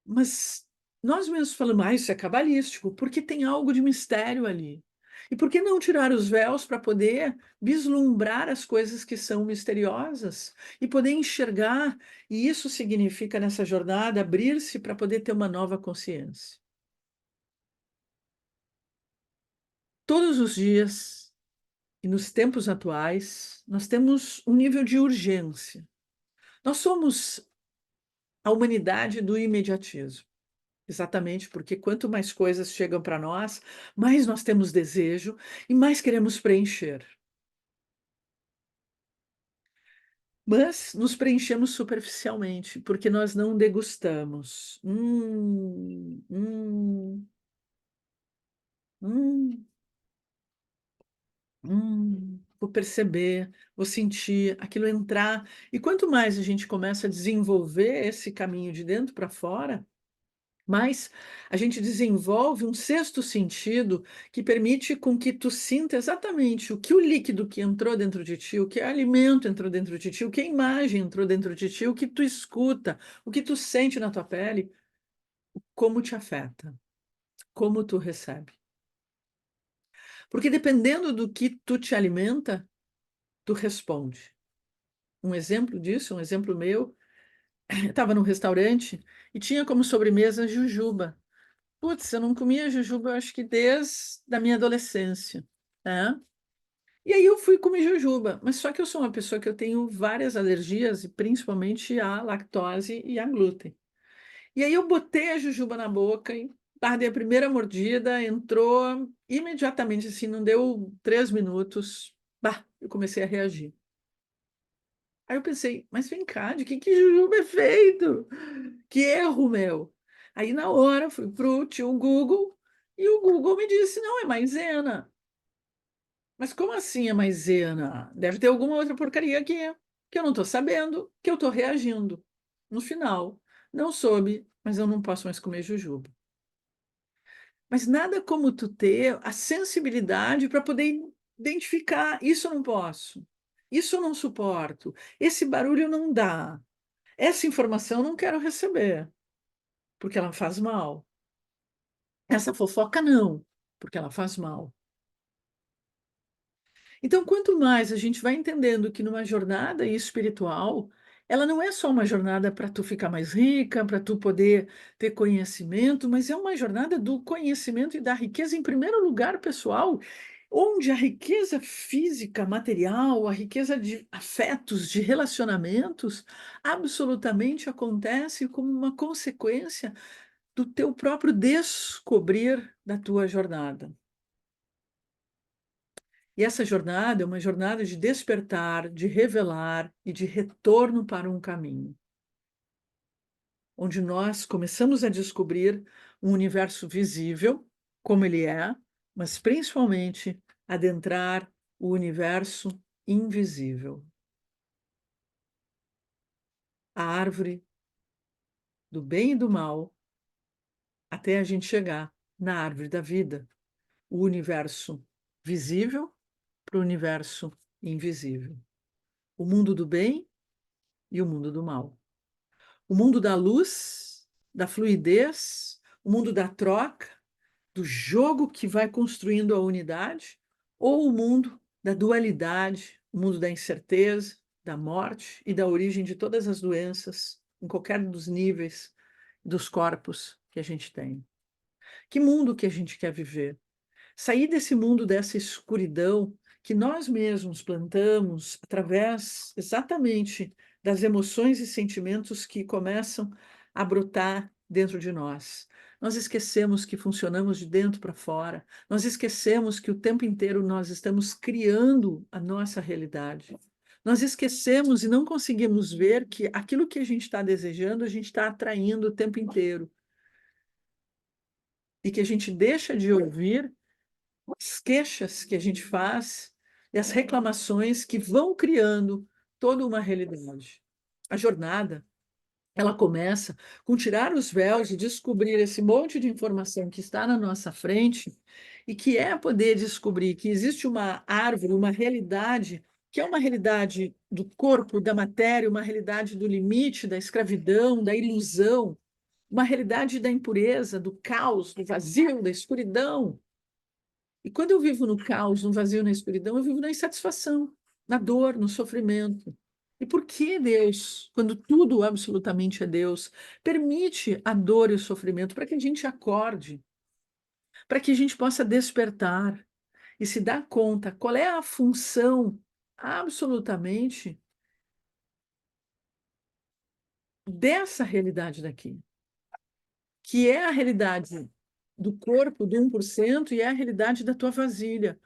Mas nós mesmos falamos, isso é cabalístico, porque tem algo de mistério ali. E por que não tirar os véus para poder vislumbrar as coisas que são misteriosas e poder enxergar? E isso significa, nessa jornada, abrir-se para poder ter uma nova consciência. Todos os dias e nos tempos atuais, nós temos um nível de urgência. Nós somos a humanidade do imediatismo. Exatamente, porque quanto mais coisas chegam para nós, mais nós temos desejo e mais queremos preencher. Mas nos preenchemos superficialmente, porque nós não degustamos. Hum, vou perceber, vou sentir aquilo entrar. E quanto mais a gente começa a desenvolver esse caminho de dentro para fora, mais a gente desenvolve um sexto sentido que permite com que tu sinta exatamente o que o líquido que entrou dentro de ti, o que alimento entrou dentro de ti, o que a imagem entrou dentro de ti, o que tu escuta, o que tu sente na tua pele, como te afeta, como tu recebe. Porque dependendo do que tu te alimenta, tu responde. Um exemplo disso, um exemplo meu, eu estava num restaurante e tinha como sobremesa jujuba. Putz, eu não comia jujuba, eu acho que desde a minha adolescência, né? E aí eu fui comer jujuba, mas só que eu sou uma pessoa que eu tenho várias alergias, e principalmente à lactose e a glúten. E aí eu botei a jujuba na boca e dei a primeira mordida, entrou imediatamente, assim, não deu 3 minutos, eu comecei a reagir. Aí eu pensei, mas vem cá, de que jujuba é feito? Que erro meu! Aí na hora fui pro tio Google e o Google me disse, não, é maisena. Mas como assim é maisena? Deve ter alguma outra porcaria aqui que eu não estou sabendo, que eu estou reagindo. No final, não soube, mas eu não posso mais comer jujuba. Mas nada como tu ter a sensibilidade para poder identificar, isso eu não posso, isso eu não suporto, esse barulho não dá, essa informação eu não quero receber, porque ela faz mal. Essa fofoca não, porque ela faz mal. Então, quanto mais a gente vai entendendo que numa jornada espiritual, ela não é só uma jornada para tu ficar mais rica, para tu poder ter conhecimento, mas é uma jornada do conhecimento e da riqueza, em primeiro lugar, pessoal, onde a riqueza física, material, a riqueza de afetos, de relacionamentos, absolutamente acontece como uma consequência do teu próprio descobrir da tua jornada. E essa jornada é uma jornada de despertar, de revelar e de retorno para um caminho, onde nós começamos a descobrir um universo visível, como ele é, mas principalmente adentrar o universo invisível, a árvore do bem e do mal, até a gente chegar na árvore da vida, o universo visível para o universo invisível, o mundo do bem e o mundo do mal. O mundo da luz, da fluidez, o mundo da troca, do jogo que vai construindo a unidade, ou o mundo da dualidade, o mundo da incerteza, da morte e da origem de todas as doenças, em qualquer dos níveis dos corpos que a gente tem. Que mundo que a gente quer viver? Sair desse mundo, dessa escuridão que nós mesmos plantamos através exatamente das emoções e sentimentos que começam a brotar dentro de nós. Nós esquecemos que funcionamos de dentro para fora, nós esquecemos que o tempo inteiro nós estamos criando a nossa realidade. Nós esquecemos e não conseguimos ver que aquilo que a gente está desejando, a gente está atraindo o tempo inteiro. E que a gente deixa de ouvir as queixas que a gente faz e as reclamações que vão criando toda uma realidade. A jornada, ela começa com tirar os véus e descobrir esse monte de informação que está na nossa frente e que é poder descobrir que existe uma árvore, uma realidade, que é uma realidade do corpo, da matéria, uma realidade do limite, da escravidão, da ilusão, uma realidade da impureza, do caos, do vazio, da escuridão. E quando eu vivo no caos, no vazio, na escuridão, eu vivo na insatisfação, na dor, no sofrimento. E por que Deus, quando tudo absolutamente é Deus, permite a dor e o sofrimento para que a gente acorde, para que a gente possa despertar e se dar conta qual é a função absolutamente dessa realidade daqui, que é a realidade do corpo do 1% e é a realidade da tua vasilha.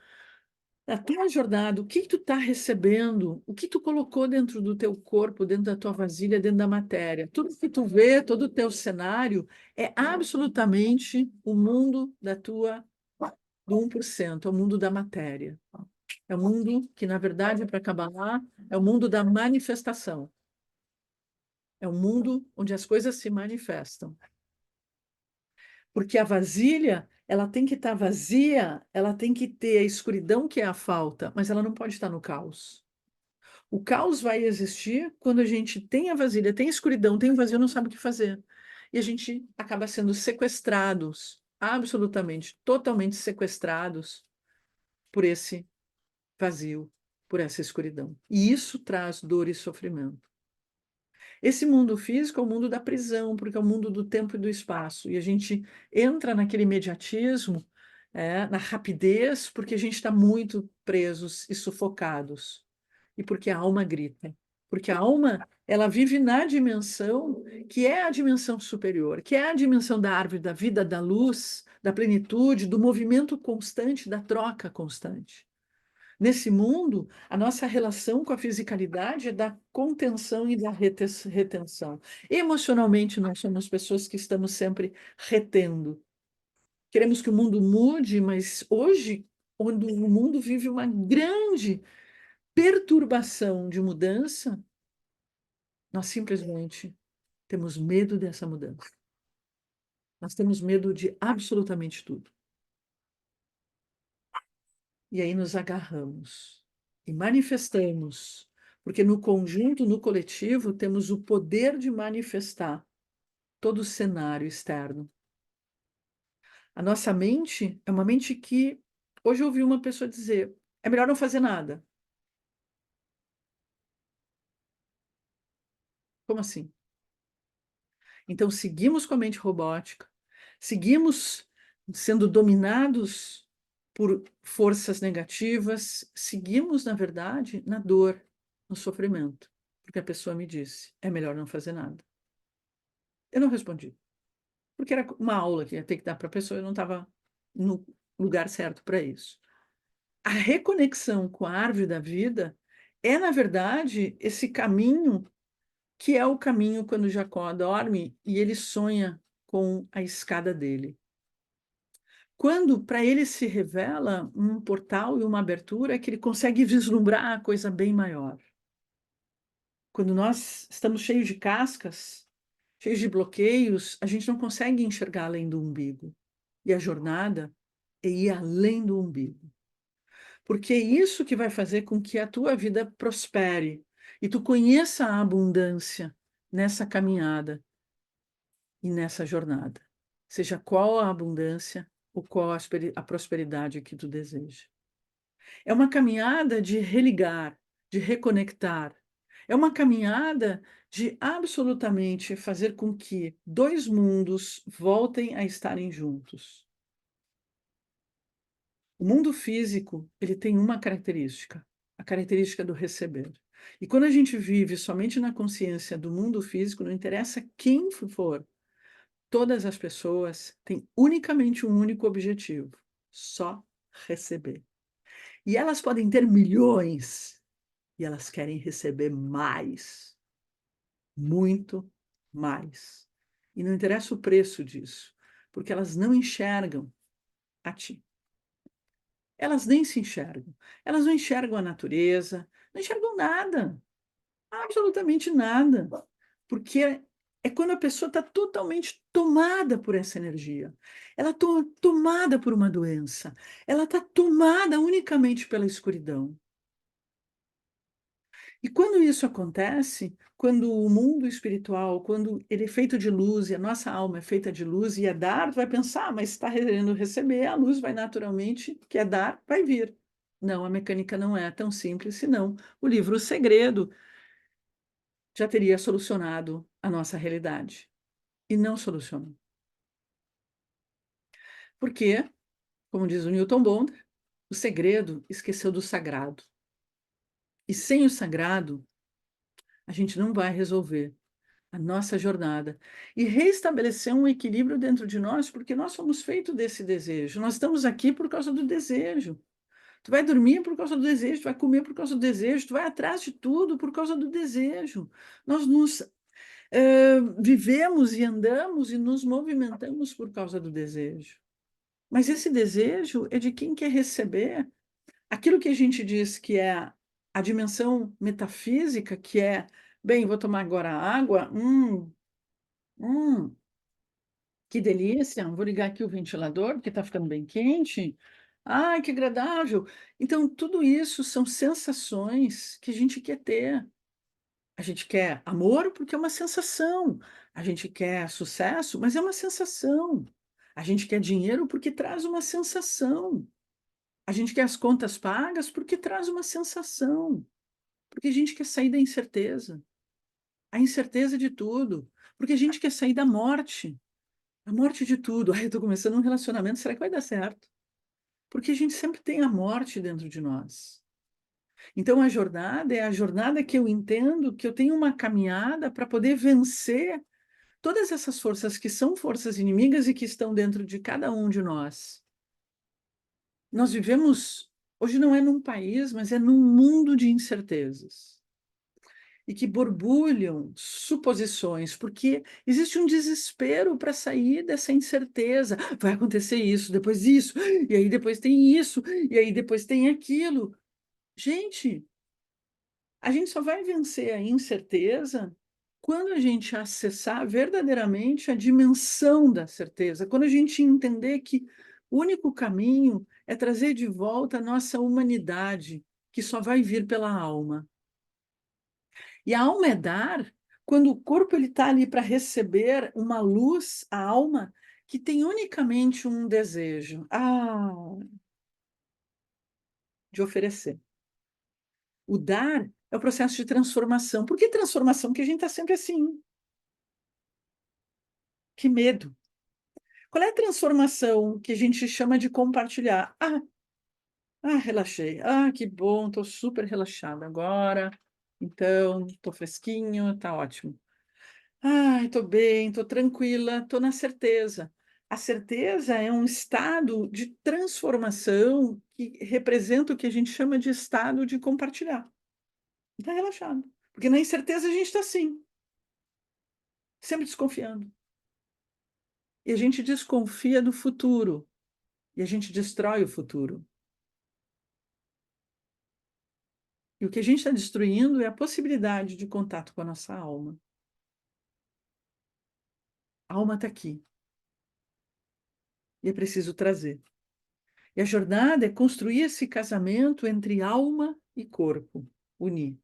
Na tua jornada, o que tu está recebendo? O que tu colocou dentro do teu corpo, dentro da tua vasilha, dentro da matéria? Tudo que tu vê, todo o teu cenário é absolutamente o mundo da tua do 1%, é o mundo da matéria. É o mundo que, na verdade, para Kabbalah, é o mundo da manifestação. É o mundo onde as coisas se manifestam. Porque a vasilha, ela tem que estar vazia, ela tem que ter a escuridão que é a falta, mas ela não pode estar no caos. O caos vai existir quando a gente tem a vasilha, tem a escuridão, tem o vazio, não sabe o que fazer. E a gente acaba sendo sequestrados, absolutamente, totalmente sequestrados por esse vazio, por essa escuridão. E isso traz dor e sofrimento. Esse mundo físico é o mundo da prisão, porque é o mundo do tempo e do espaço. E a gente entra naquele imediatismo, na rapidez, porque a gente está muito presos e sufocados. E porque a alma grita. Porque a alma, ela vive na dimensão que é a dimensão superior, que é a dimensão da árvore, da vida, da luz, da plenitude, do movimento constante, da troca constante. Nesse mundo, a nossa relação com a fisicalidade é da contenção e da retenção. Emocionalmente, nós somos pessoas que estamos sempre retendo. Queremos que o mundo mude, mas hoje, quando o mundo vive uma grande perturbação de mudança, nós simplesmente temos medo dessa mudança. Nós temos medo de absolutamente tudo. E aí nos agarramos e manifestamos, porque no conjunto, no coletivo, temos o poder de manifestar todo o cenário externo. A nossa mente é uma mente que, hoje eu ouvi uma pessoa dizer, é melhor não fazer nada. Como assim? Então, seguimos com a mente robótica, seguimos sendo dominados por forças negativas, seguimos, na verdade, na dor, no sofrimento, porque a pessoa me disse: é melhor não fazer nada. Eu não respondi, porque era uma aula que ia ter que dar para a pessoa, eu não estava no lugar certo para isso. A reconexão com a árvore da vida é, na verdade, esse caminho que é o caminho quando Jacó dorme e ele sonha com a escada dele. Quando para ele se revela um portal e uma abertura que ele consegue vislumbrar a coisa bem maior. Quando nós estamos cheios de cascas, cheios de bloqueios, a gente não consegue enxergar além do umbigo. E a jornada é ir além do umbigo. Porque é isso que vai fazer com que a tua vida prospere e tu conheça a abundância nessa caminhada e nessa jornada. Seja qual a abundância ou qual a prosperidade que tu deseja. É uma caminhada de religar, de reconectar. É uma caminhada de absolutamente fazer com que dois mundos voltem a estarem juntos. O mundo físico, ele tem uma característica, a característica do receber. E quando a gente vive somente na consciência do mundo físico, não interessa quem for, todas as pessoas têm unicamente um único objetivo: só receber. E elas podem ter milhões, e elas querem receber mais, muito mais. E não interessa o preço disso, porque elas não enxergam a ti. Elas nem se enxergam. Elas não enxergam a natureza, não enxergam nada, absolutamente nada. Porque é quando a pessoa está totalmente tomada por essa energia. Ela está tomada por uma doença. Ela está tomada unicamente pela escuridão. E quando isso acontece, quando o mundo espiritual, quando ele é feito de luz e a nossa alma é feita de luz e é dar, tu vai pensar, mas está querendo receber, a luz vai naturalmente, que é dar, vai vir. Não, a mecânica não é tão simples, senão o livro O Segredo já teria solucionado a nossa realidade. E não solucionou. Porque, como diz o Newton Bonder, o segredo esqueceu do sagrado. E sem o sagrado, a gente não vai resolver a nossa jornada e reestabelecer um equilíbrio dentro de nós, porque nós somos feitos desse desejo. Nós estamos aqui por causa do desejo. Tu vai dormir por causa do desejo, tu vai comer por causa do desejo, tu vai atrás de tudo por causa do desejo. Nós nos vivemos e andamos e nos movimentamos por causa do desejo. Mas esse desejo é de quem quer receber aquilo que a gente diz que é a dimensão metafísica, que é, bem, vou tomar agora água, hum, que delícia, vou ligar aqui o ventilador, porque está ficando bem quente. Ai, que agradável. Então, tudo isso são sensações que a gente quer ter. A gente quer amor porque é uma sensação. A gente quer sucesso, mas é uma sensação. A gente quer dinheiro porque traz uma sensação. A gente quer as contas pagas porque traz uma sensação. Porque a gente quer sair da incerteza, a incerteza de tudo. Porque a gente quer sair da morte, a morte de tudo. Ai, eu estou começando um relacionamento, será que vai dar certo? Porque a gente sempre tem a morte dentro de nós. Então, a jornada é a jornada que eu entendo que eu tenho uma caminhada para poder vencer todas essas forças que são forças inimigas e que estão dentro de cada um de nós. Nós vivemos, hoje não é num país, mas é num mundo de incertezas. E que borbulham suposições, porque existe um desespero para sair dessa incerteza. Vai acontecer isso, e aí depois tem isso, e aí depois tem aquilo. Gente, a gente só vai vencer a incerteza quando a gente acessar verdadeiramente a dimensão da certeza, quando a gente entender que o único caminho é trazer de volta a nossa humanidade, que só vai vir pela alma. E a alma é dar quando o corpo está ali para receber uma luz, a alma, que tem unicamente um desejo, de oferecer. O dar é o processo de transformação. Por que transformação? Porque a gente está sempre assim. Que medo. Qual é a transformação que a gente chama de compartilhar? Relaxei. Que bom, estou super relaxada agora. Então, estou fresquinho, está ótimo. Estou bem, estou tranquila, estou na certeza. A certeza é um estado de transformação que representa o que a gente chama de estado de compartilhar. Está relaxado. Porque na incerteza a gente está assim, sempre desconfiando. E a gente desconfia do futuro. E a gente destrói o futuro. E o que a gente está destruindo é a possibilidade de contato com a nossa alma. A alma está aqui. E é preciso trazer. E a jornada é construir esse casamento entre alma e corpo. Unir.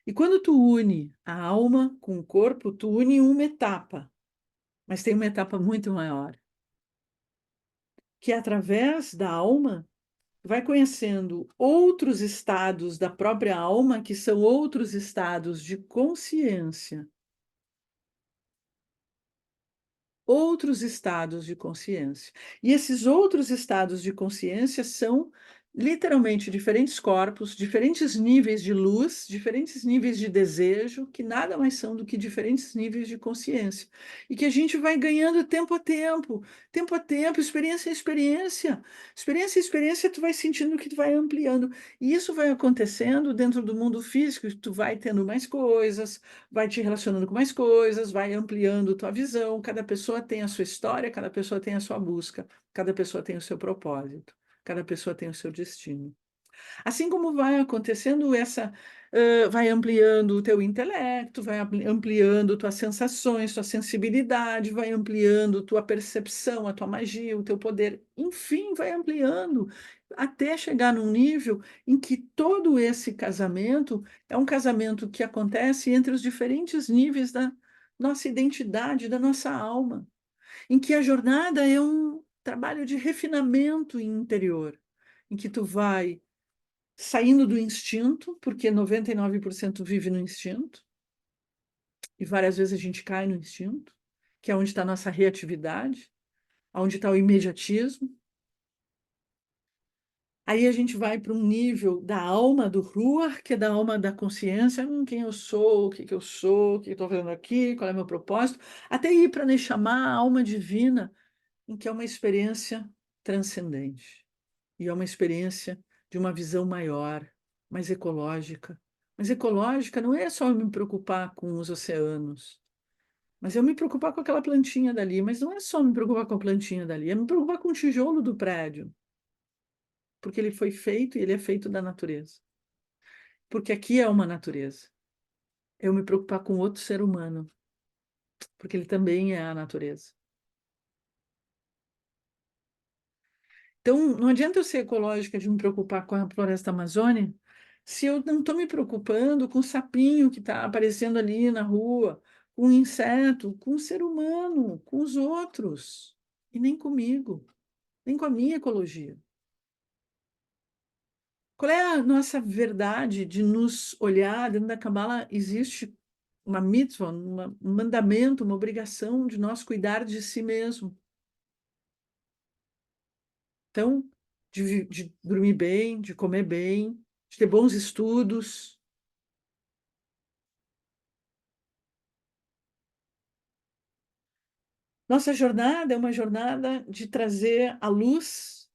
E quando tu une a alma com o corpo, tu une uma etapa. Mas tem uma etapa muito maior. Que é através da alma, vai conhecendo outros estados da própria alma, que são outros estados de consciência. Outros estados de consciência. E esses outros estados de consciência são literalmente diferentes corpos, diferentes níveis de luz, diferentes níveis de desejo, que nada mais são do que diferentes níveis de consciência. E que a gente vai ganhando tempo a tempo, experiência a experiência. Experiência a experiência, tu vai sentindo que tu vai ampliando. E isso vai acontecendo dentro do mundo físico, tu vai tendo mais coisas, vai te relacionando com mais coisas, vai ampliando tua visão. Cada pessoa tem a sua história, cada pessoa tem a sua busca, cada pessoa tem o seu propósito, cada pessoa tem o seu destino. Assim como vai acontecendo vai ampliando o teu intelecto, vai ampliando tuas sensações, tua sensibilidade, vai ampliando tua percepção, a tua magia, o teu poder, enfim, vai ampliando até chegar num nível em que todo esse casamento é um casamento que acontece entre os diferentes níveis da nossa identidade, da nossa alma, em que a jornada é um trabalho de refinamento interior, em que tu vai saindo do instinto, porque 99% vive no instinto, e várias vezes a gente cai no instinto, que é onde está a nossa reatividade, onde está o imediatismo. Aí a gente vai para um nível da alma, do Ruach, que é da alma da consciência, quem eu sou, o que eu sou, o que eu estou fazendo aqui, qual é o meu propósito, até ir para chamar a alma divina, em que é uma experiência transcendente. E é uma experiência de uma visão maior, mais ecológica. Mas ecológica não é só eu me preocupar com os oceanos, mas eu me preocupar com aquela plantinha dali. Mas não é só me preocupar com a plantinha dali, é me preocupar com o tijolo do prédio, porque ele foi feito e ele é feito da natureza. Porque aqui é uma natureza. Eu me preocupar com outro ser humano, porque ele também é a natureza. Então, não adianta eu ser ecológica de me preocupar com a floresta amazônica se eu não estou me preocupando com o sapinho que está aparecendo ali na rua, com o inseto, com o ser humano, com os outros, e nem comigo, nem com a minha ecologia. Qual é a nossa verdade de nos olhar? Dentro da Cabala existe uma mitzvah, um mandamento, uma obrigação de nós cuidar de si mesmo. Então, de dormir bem, de comer bem, de ter bons estudos. Nossa jornada é uma jornada de trazer a luz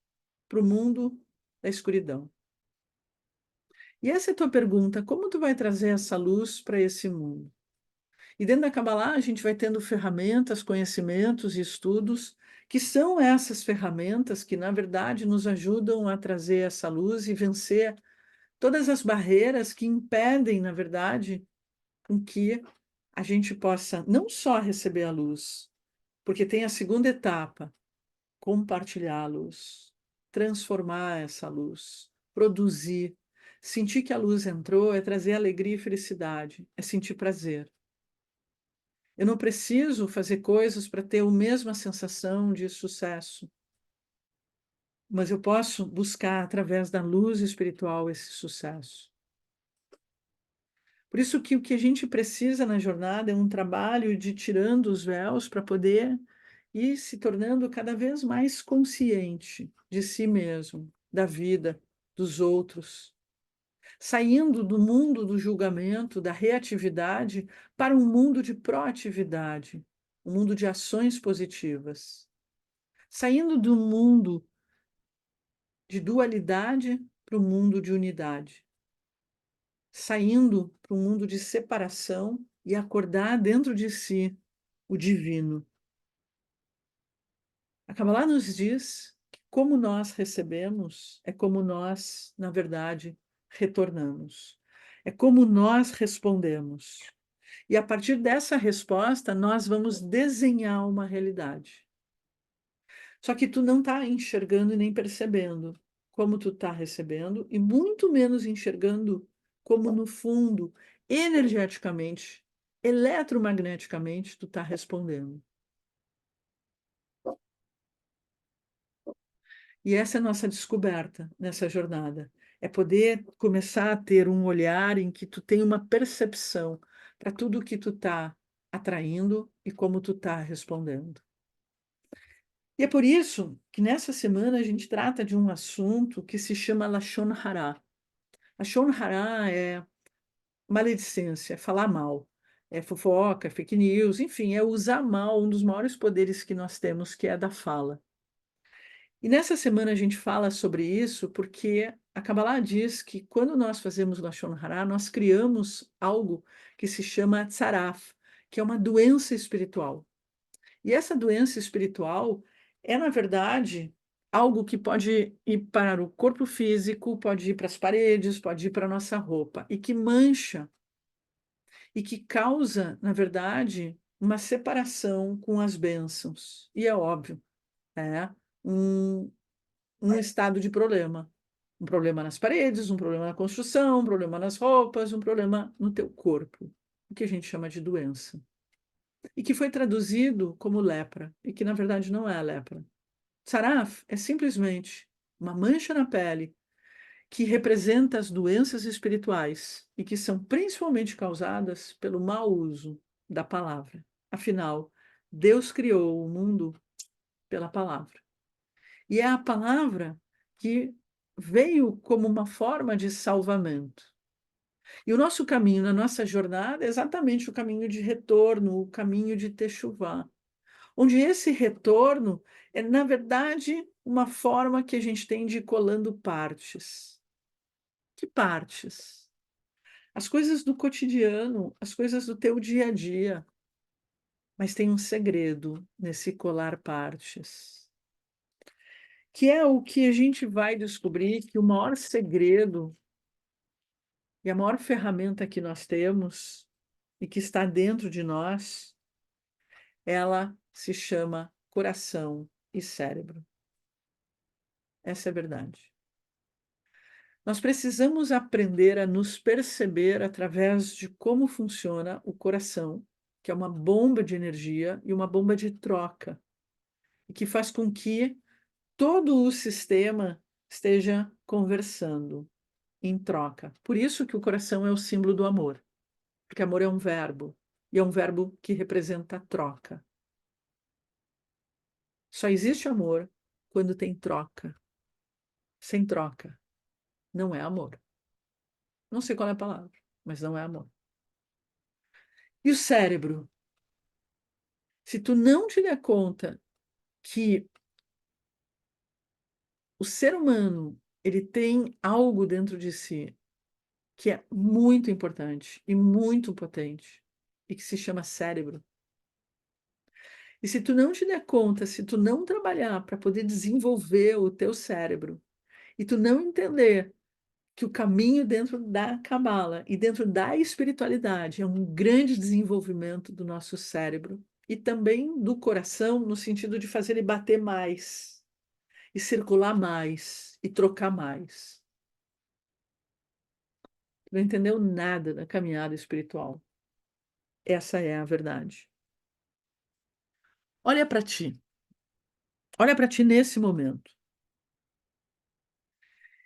para o mundo da escuridão. E essa é a tua pergunta: como tu vai trazer essa luz para esse mundo? E dentro da Kabbalah, a gente vai tendo ferramentas, conhecimentos e estudos, que são essas ferramentas que, na verdade, nos ajudam a trazer essa luz e vencer todas as barreiras que impedem, na verdade, com que a gente possa não só receber a luz, porque tem a segunda etapa, compartilhar a luz, transformar essa luz, produzir. Sentir que a luz entrou é trazer alegria e felicidade, é sentir prazer. Eu não preciso fazer coisas para ter a mesma sensação de sucesso, mas eu posso buscar através da luz espiritual esse sucesso. Por isso que o que a gente precisa na jornada é um trabalho de tirando os véus para poder ir se tornando cada vez mais consciente de si mesmo, da vida, dos outros, saindo do mundo do julgamento, da reatividade, para um mundo de proatividade, um mundo de ações positivas, saindo do mundo de dualidade para o mundo de unidade, saindo para um mundo de separação e acordar dentro de si o divino. A Kabbalah nos diz que como nós recebemos é como nós, na verdade, retornamos. É como nós respondemos. E a partir dessa resposta, nós vamos desenhar uma realidade. Só que tu não está enxergando e nem percebendo como tu está recebendo, e muito menos enxergando como, no fundo, energeticamente, eletromagneticamente, tu está respondendo. E essa é a nossa descoberta nessa jornada. É poder começar a ter um olhar em que tu tem uma percepção para tudo que tu está atraindo e como tu está respondendo. E é por isso que nessa semana a gente trata de um assunto que se chama Lashon Hara. Lashon Hara é maledicência, é falar mal, é fofoca, é fake news, enfim, é usar mal um dos maiores poderes que nós temos, que é a da fala. E nessa semana a gente fala sobre isso porque a Kabbalah diz que quando nós fazemos Lashon Hara, nós criamos algo que se chama tzaraf, que é uma doença espiritual. E essa doença espiritual é, na verdade, algo que pode ir para o corpo físico, pode ir para as paredes, pode ir para a nossa roupa, e que mancha, e que causa, na verdade, uma separação com as bênçãos. E é óbvio, é um, um estado de problema. Um problema nas paredes, um problema na construção, um problema nas roupas, um problema no teu corpo, o que a gente chama de doença. E que foi traduzido como lepra, e que na verdade não é lepra. Saraf é simplesmente uma mancha na pele que representa as doenças espirituais e que são principalmente causadas pelo mau uso da palavra. Afinal, Deus criou o mundo pela palavra. E é a palavra que veio como uma forma de salvamento. E o nosso caminho, na nossa jornada, é exatamente o caminho de retorno, o caminho de Techuvá. onde esse retorno é, na verdade, uma forma que a gente tem de ir colando partes. Que partes? As coisas do cotidiano, as coisas do teu dia a dia. Mas tem um segredo nesse colar partes, que é o que a gente vai descobrir que o maior segredo e a maior ferramenta que nós temos e que está dentro de nós, ela se chama coração e cérebro. Essa é a verdade. Nós precisamos aprender a nos perceber através de como funciona o coração, que é uma bomba de energia e uma bomba de troca, e que faz com que todo o sistema esteja conversando em troca. Por isso que o coração é o símbolo do amor, porque amor é um verbo, e é um verbo que representa troca. Só existe amor quando tem troca. Sem troca, não é amor. Não sei qual é a palavra, mas não é amor. E o cérebro? Se tu não te der conta que o ser humano, ele tem algo dentro de si que é muito importante e muito potente e que se chama cérebro. E se tu não te der conta, se tu não trabalhar para poder desenvolver o teu cérebro e tu não entender que o caminho dentro da cabala e dentro da espiritualidade é um grande desenvolvimento do nosso cérebro e também do coração, no sentido de fazer ele bater mais e circular mais e trocar mais. Não entendeu nada da caminhada espiritual. Essa é a verdade. Olha para ti. Olha para ti nesse momento.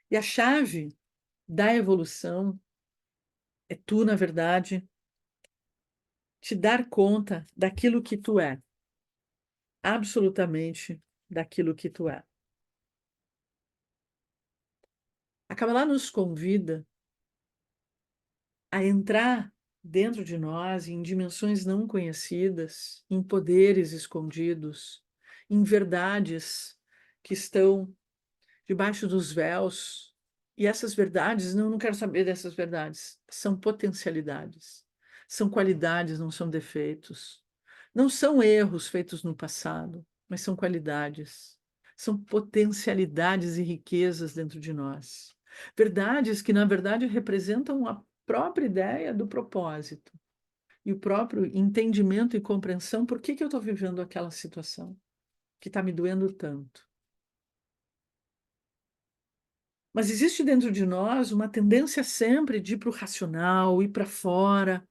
E a chave da evolução é tu, na verdade, te dar conta daquilo que tu é. Absolutamente daquilo que tu é. A Kabbalah nos convida a entrar dentro de nós em dimensões não conhecidas, em poderes escondidos, em verdades que estão debaixo dos véus. E essas verdades, não quero saber dessas verdades, são potencialidades, são qualidades, não são defeitos. Não são erros feitos no passado, mas são qualidades, são potencialidades e riquezas dentro de nós. Verdades que, na verdade, representam a própria ideia do propósito e o próprio entendimento e compreensão por que eu estou vivendo aquela situação que está me doendo tanto. Mas existe dentro de nós uma tendência sempre de ir para o racional, ir para fora,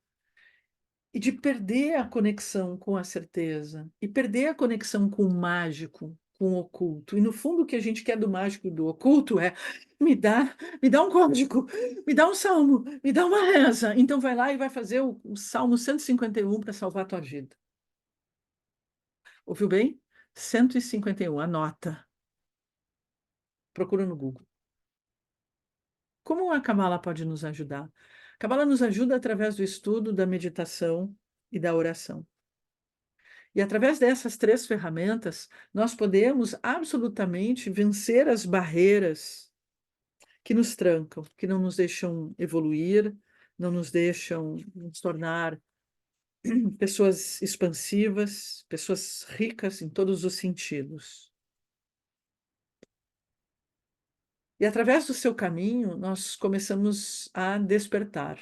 e de perder a conexão com a certeza, e perder a conexão com o mágico, com o oculto. E no fundo o que a gente quer do mágico e do oculto é me dá um código, me dá um salmo, me dá uma reza. Então vai lá e vai fazer o Salmo 151 para salvar a tua vida. Ouviu bem? 151, anota. Procura no Google. Como a Kabbalah pode nos ajudar? A Kabbalah nos ajuda através do estudo, da meditação e da oração. E através dessas três ferramentas, nós podemos absolutamente vencer as barreiras que nos trancam, que não nos deixam evoluir, não nos deixam nos tornar pessoas expansivas, pessoas ricas em todos os sentidos. E através do seu caminho, nós começamos a despertar,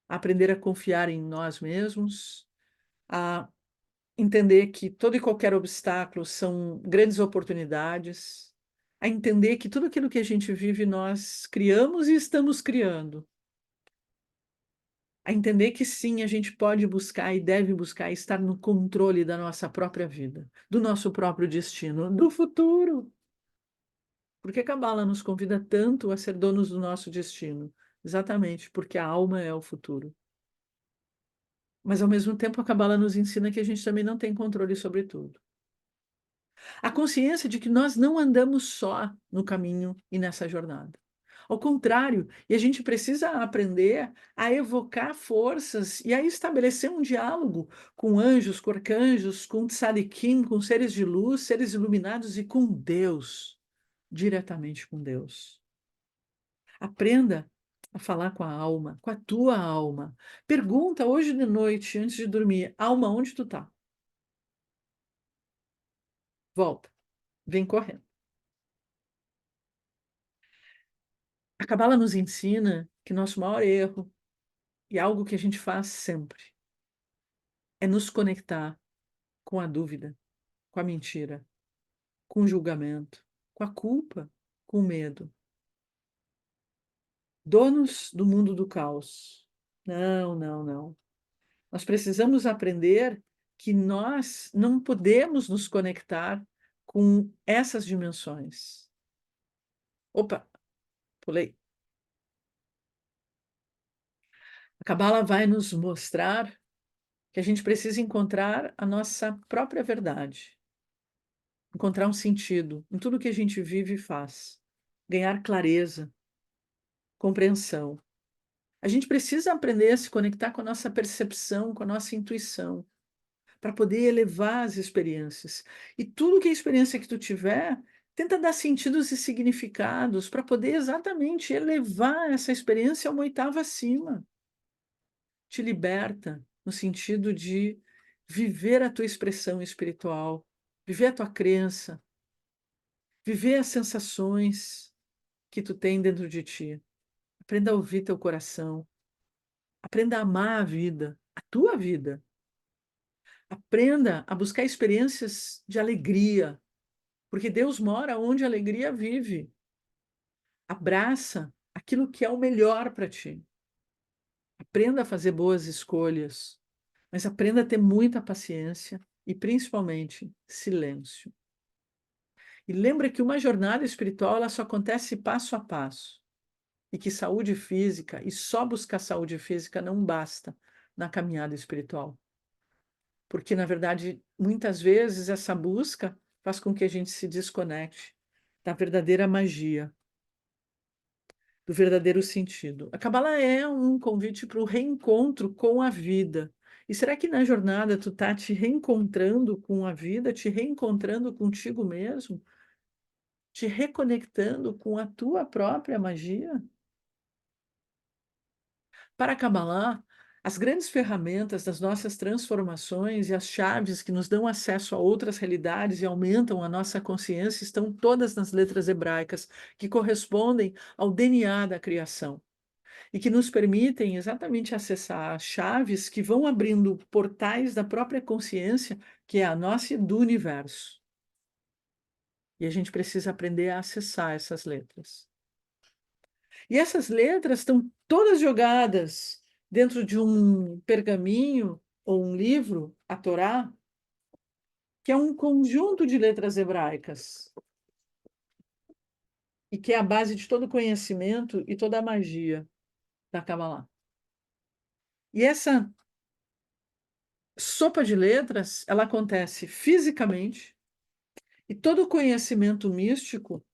a aprender a confiar em nós mesmos, a entender que todo e qualquer obstáculo são grandes oportunidades, a entender que tudo aquilo que a gente vive nós criamos e estamos criando, a entender que sim, a gente pode buscar e deve buscar estar no controle da nossa própria vida, do nosso próprio destino, do futuro. Porque a Cabala nos convida tanto a ser donos do nosso destino? Exatamente, porque a alma é o futuro. Mas, ao mesmo tempo, a Cabala nos ensina que a gente também não tem controle sobre tudo. A consciência de que nós não andamos só no caminho e nessa jornada. Ao contrário, e a gente precisa aprender a evocar forças e a estabelecer um diálogo com anjos, com arcanjos, com tzadikim, com seres de luz, seres iluminados e com Deus, diretamente com Deus. Aprenda a falar com a alma, com a tua alma. Pergunta hoje de noite, antes de dormir, alma, onde tu tá? Volta, vem correndo. A Cabala nos ensina que nosso maior erro, e algo que a gente faz sempre, é nos conectar com a dúvida, com a mentira, com o julgamento, com a culpa, com o medo. Donos do mundo do caos. Não, não, não. Nós precisamos aprender que nós não podemos nos conectar com essas dimensões. Opa, pulei. A Cabala vai nos mostrar que a gente precisa encontrar a nossa própria verdade, encontrar um sentido em tudo que a gente vive e faz, ganhar clareza, compreensão. A gente precisa aprender a se conectar com a nossa percepção, com a nossa intuição, para poder elevar as experiências. E tudo que é experiência que tu tiver, tenta dar sentidos e significados para poder exatamente elevar essa experiência a uma oitava acima. Te liberta no sentido de viver a tua expressão espiritual, viver a tua crença, viver as sensações que tu tem dentro de ti. Aprenda a ouvir teu coração, aprenda a amar a vida, a tua vida. Aprenda a buscar experiências de alegria, porque Deus mora onde a alegria vive. Abraça aquilo que é o melhor para ti. Aprenda a fazer boas escolhas, mas aprenda a ter muita paciência e, principalmente, silêncio. E lembra que uma jornada espiritual ela só acontece passo a passo. E que saúde física, e só buscar saúde física não basta na caminhada espiritual. Porque, na verdade, muitas vezes essa busca faz com que a gente se desconecte da verdadeira magia, do verdadeiro sentido. A Cabala é um convite para o reencontro com a vida. E será que na jornada tu tá te reencontrando com a vida, te reencontrando contigo mesmo, te reconectando com a tua própria magia? Para a Kabbalah, as grandes ferramentas das nossas transformações e as chaves que nos dão acesso a outras realidades e aumentam a nossa consciência estão todas nas letras hebraicas, que correspondem ao DNA da criação e que nos permitem exatamente acessar chaves que vão abrindo portais da própria consciência, que é a nossa e do universo. E a gente precisa aprender a acessar essas letras. E essas letras estão todas jogadas dentro de um pergaminho ou um livro, a Torá, que é um conjunto de letras hebraicas e que é a base de todo o conhecimento e toda a magia da Kabbalah. E essa sopa de letras, ela acontece fisicamente e todo o conhecimento místico,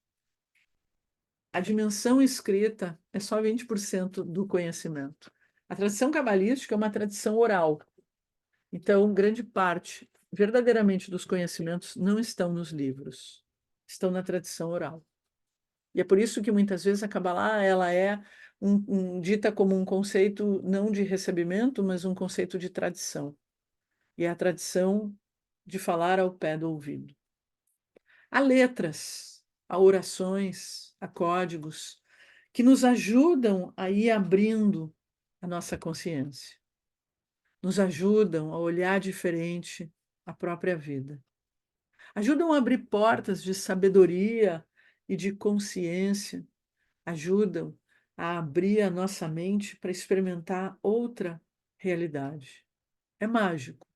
a dimensão escrita é só 20% do conhecimento. A tradição cabalística é uma tradição oral. Então, grande parte, verdadeiramente, dos conhecimentos não estão nos livros, estão na tradição oral. E é por isso que muitas vezes a Kabbalah ela é dita como um conceito não de recebimento, mas um conceito de tradição. E é a tradição de falar ao pé do ouvido. Há letras, há orações, há códigos que nos ajudam a ir abrindo a nossa consciência, nos ajudam a olhar diferente a própria vida. Ajudam a abrir portas de sabedoria e de consciência, ajudam a abrir a nossa mente para experimentar outra realidade. É mágico,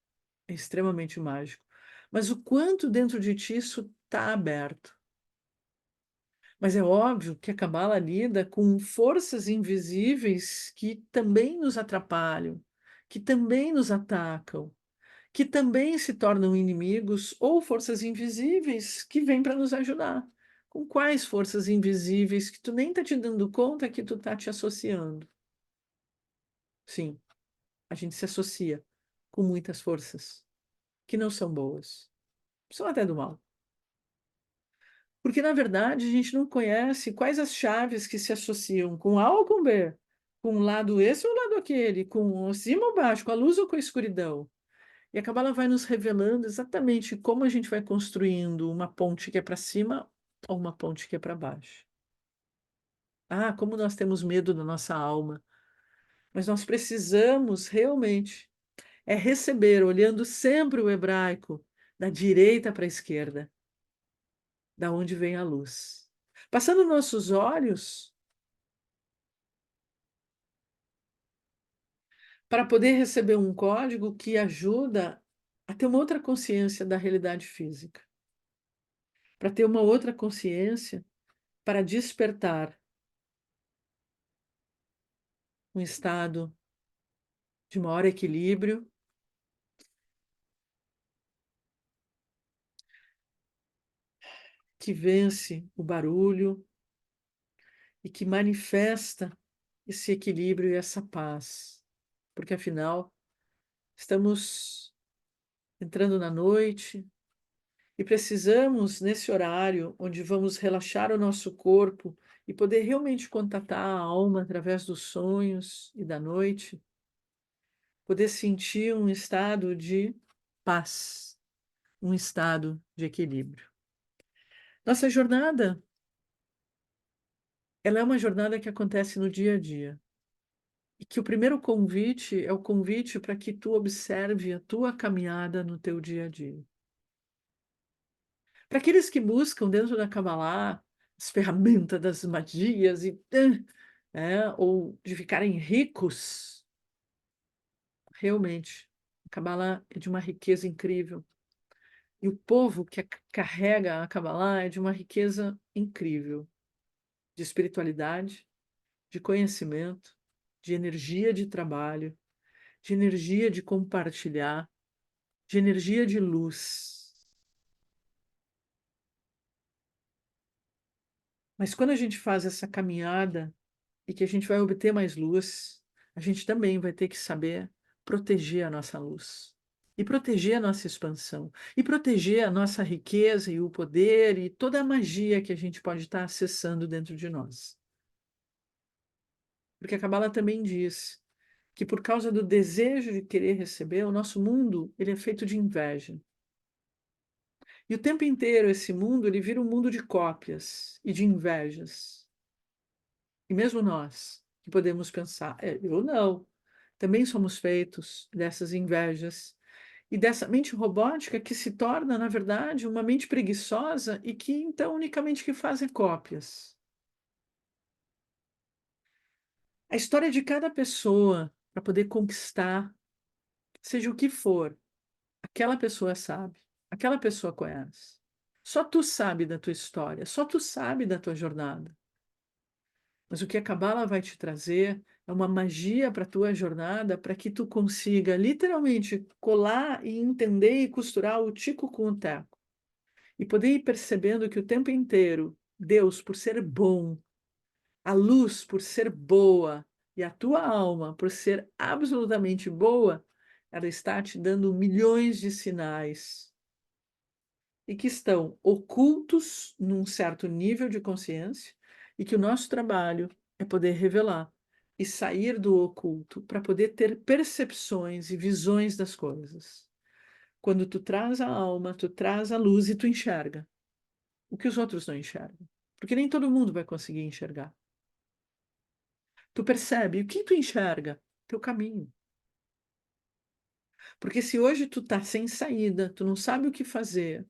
é extremamente mágico. Mas o quanto dentro de ti isso está aberto? Mas é óbvio que a Cabala lida com forças invisíveis que também nos atrapalham, que também nos atacam, que também se tornam inimigos ou forças invisíveis que vêm para nos ajudar, Com quais forças invisíveis que tu nem está te dando conta que tu está te associando? Sim, a gente se associa com muitas forças que não são boas, são até do mal. Porque, na verdade, a gente não conhece quais as chaves que se associam com A ou com B, com o lado esse ou o lado aquele, com o cima ou baixo, com a luz ou com a escuridão. E a Cabala vai nos revelando exatamente como a gente vai construindo uma ponte que é para cima ou uma ponte que é para baixo. Ah, como nós temos medo da nossa alma, mas nós precisamos realmente receber, olhando sempre o hebraico, da direita para a esquerda, da onde vem a luz. Passando nossos olhos para poder receber um código que ajuda a ter uma outra consciência da realidade física, para ter uma outra consciência para despertar um estado de maior equilíbrio, que vence o barulho e que manifesta esse equilíbrio e essa paz. Porque afinal, estamos entrando na noite e precisamos, nesse horário, onde vamos relaxar o nosso corpo e poder realmente contatar a alma através dos sonhos e da noite, poder sentir um estado de paz, um estado de equilíbrio. Nossa jornada, ela é uma jornada que acontece no dia a dia. E que o primeiro convite é o convite para que tu observe a tua caminhada no teu dia a dia. Para aqueles que buscam dentro da Kabbalah as ferramentas das magias ou de ficarem ricos, realmente, a Kabbalah é de uma riqueza incrível. E o povo que carrega a Kabbalah é de uma riqueza incrível, de espiritualidade, de conhecimento, de energia de trabalho, de energia de compartilhar, de energia de luz. Mas quando a gente faz essa caminhada e que a gente vai obter mais luz, a gente também vai ter que saber proteger a nossa luz. E proteger a nossa expansão. E proteger a nossa riqueza e o poder e toda a magia que a gente pode estar acessando dentro de nós. Porque a Kabbalah também diz que por causa do desejo de querer receber, o nosso mundo ele é feito de inveja. E o tempo inteiro esse mundo ele vira um mundo de cópias e de invejas. E mesmo nós, que podemos pensar, eu não, também somos feitos dessas invejas e dessa mente robótica que se torna, na verdade, uma mente preguiçosa e que então unicamente que fazem cópias. A história de cada pessoa para poder conquistar, seja o que for, aquela pessoa sabe, aquela pessoa conhece. Só tu sabe da tua história, só tu sabe da tua jornada. Mas o que a Cabala vai te trazer é uma magia para a tua jornada, para que tu consiga literalmente colar e entender e costurar o tico com o teco. E poder ir percebendo que o tempo inteiro, Deus, por ser bom, a luz, por ser boa, e a tua alma, por ser absolutamente boa, ela está te dando milhões de sinais e que estão ocultos num certo nível de consciência e que o nosso trabalho é poder revelar e sair do oculto para poder ter percepções e visões das coisas. Quando tu traz a alma, tu traz a luz e tu enxerga o que os outros não enxergam, porque nem todo mundo vai conseguir enxergar. Tu percebe o que tu enxerga? Teu caminho. Porque se hoje tu tá sem saída, tu não sabe o que fazer,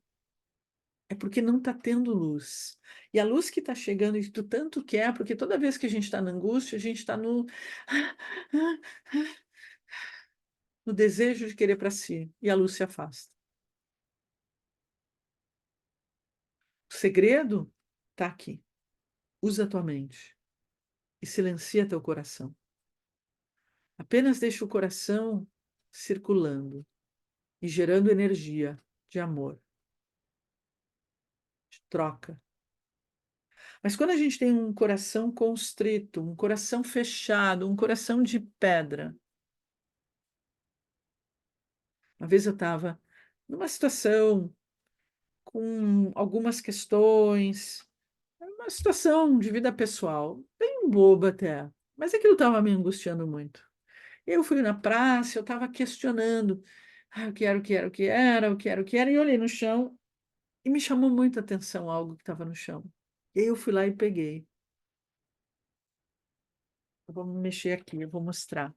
é porque não está tendo luz. E a luz que está chegando e tu tanto quer, porque toda vez que a gente está na angústia, a gente está no desejo de querer para si, e a luz se afasta. O segredo está aqui. Usa a tua mente e silencia teu coração. Apenas deixa o coração circulando e gerando energia de amor, de troca, Mas quando a gente tem um coração constrito, um coração fechado, um coração de pedra. Uma vez eu estava numa situação com algumas questões, uma situação de vida pessoal, bem boba até, mas aquilo estava me angustiando muito. Eu fui na praça, eu estava questionando, o que era, o que era, o que era, o que era, o que era, e olhei no chão e me chamou muita atenção algo que estava no chão. E aí eu fui lá e peguei. Eu vou mexer aqui, eu vou mostrar.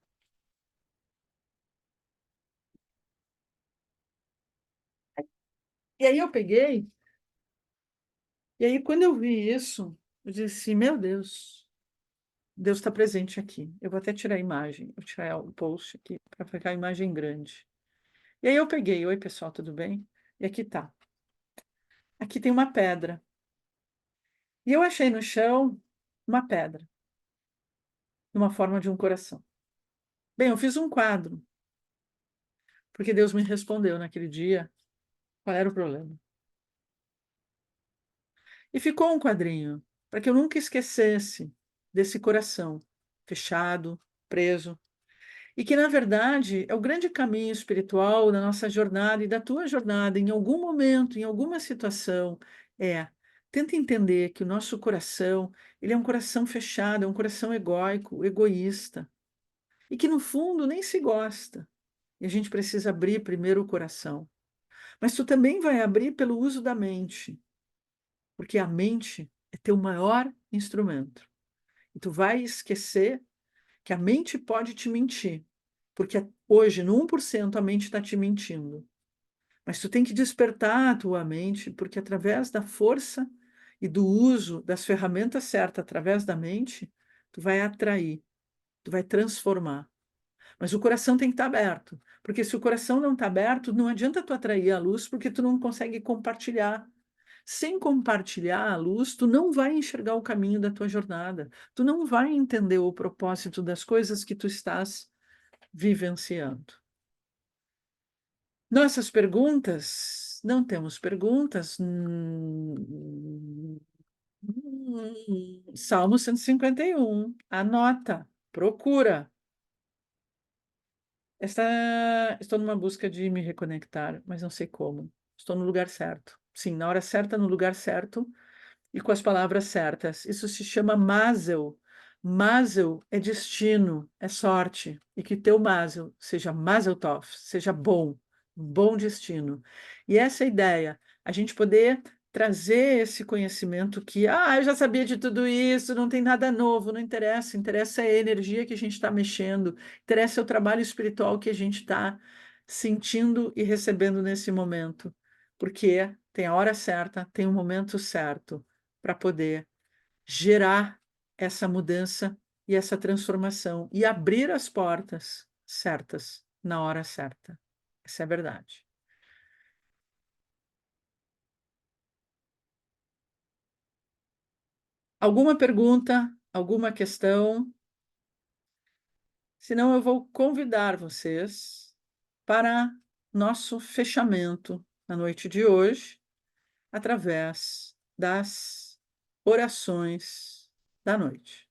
E aí eu peguei, e aí quando eu vi isso, eu disse, meu Deus está presente aqui. Eu vou até tirar a imagem, vou tirar o post aqui para ficar a imagem grande. E aí eu peguei, oi pessoal, tudo bem? E aqui tá. Aqui tem uma pedra. E eu achei no chão uma pedra, numa forma de um coração. Bem, eu fiz um quadro, porque Deus me respondeu naquele dia qual era o problema. E ficou um quadrinho, para que eu nunca esquecesse desse coração fechado, preso, e que, na verdade, é o grande caminho espiritual da nossa jornada e da tua jornada, em algum momento, em alguma situação, tenta entender que o nosso coração, ele é um coração fechado, é um coração egóico, egoísta, e que, no fundo, nem se gosta. E a gente precisa abrir primeiro o coração. Mas tu também vai abrir pelo uso da mente, porque a mente é teu maior instrumento. E tu vai esquecer que a mente pode te mentir, porque hoje, no 1%, a mente está te mentindo. Mas tu tem que despertar a tua mente, porque através da força e do uso das ferramentas certas, através da mente, tu vai atrair, tu vai transformar. Mas o coração tem que estar aberto, porque se o coração não está aberto, não adianta tu atrair a luz, porque tu não consegue compartilhar. Sem compartilhar a luz, tu não vai enxergar o caminho da tua jornada, tu não vai entender o propósito das coisas que tu estás vivenciando. Nossas perguntas, não temos perguntas. Salmo 151, anota, procura. Estou numa busca de me reconectar, mas não sei como. Estou no lugar certo. Sim, na hora certa, no lugar certo e com as palavras certas. Isso se chama Mazel. Mazel é destino, é sorte. E que teu Mazel seja Mazel Tov, seja bom, bom destino. E essa é a ideia, a gente poder trazer esse conhecimento que, eu já sabia de tudo isso, não tem nada novo, não interessa, interessa é a energia que a gente está mexendo, interessa é o trabalho espiritual que a gente está sentindo e recebendo nesse momento, porque tem a hora certa, tem o momento certo para poder gerar essa mudança e essa transformação e abrir as portas certas na hora certa. Essa é a verdade. Alguma pergunta, alguma questão? Senão eu vou convidar vocês para nosso fechamento na noite de hoje, através das orações da noite.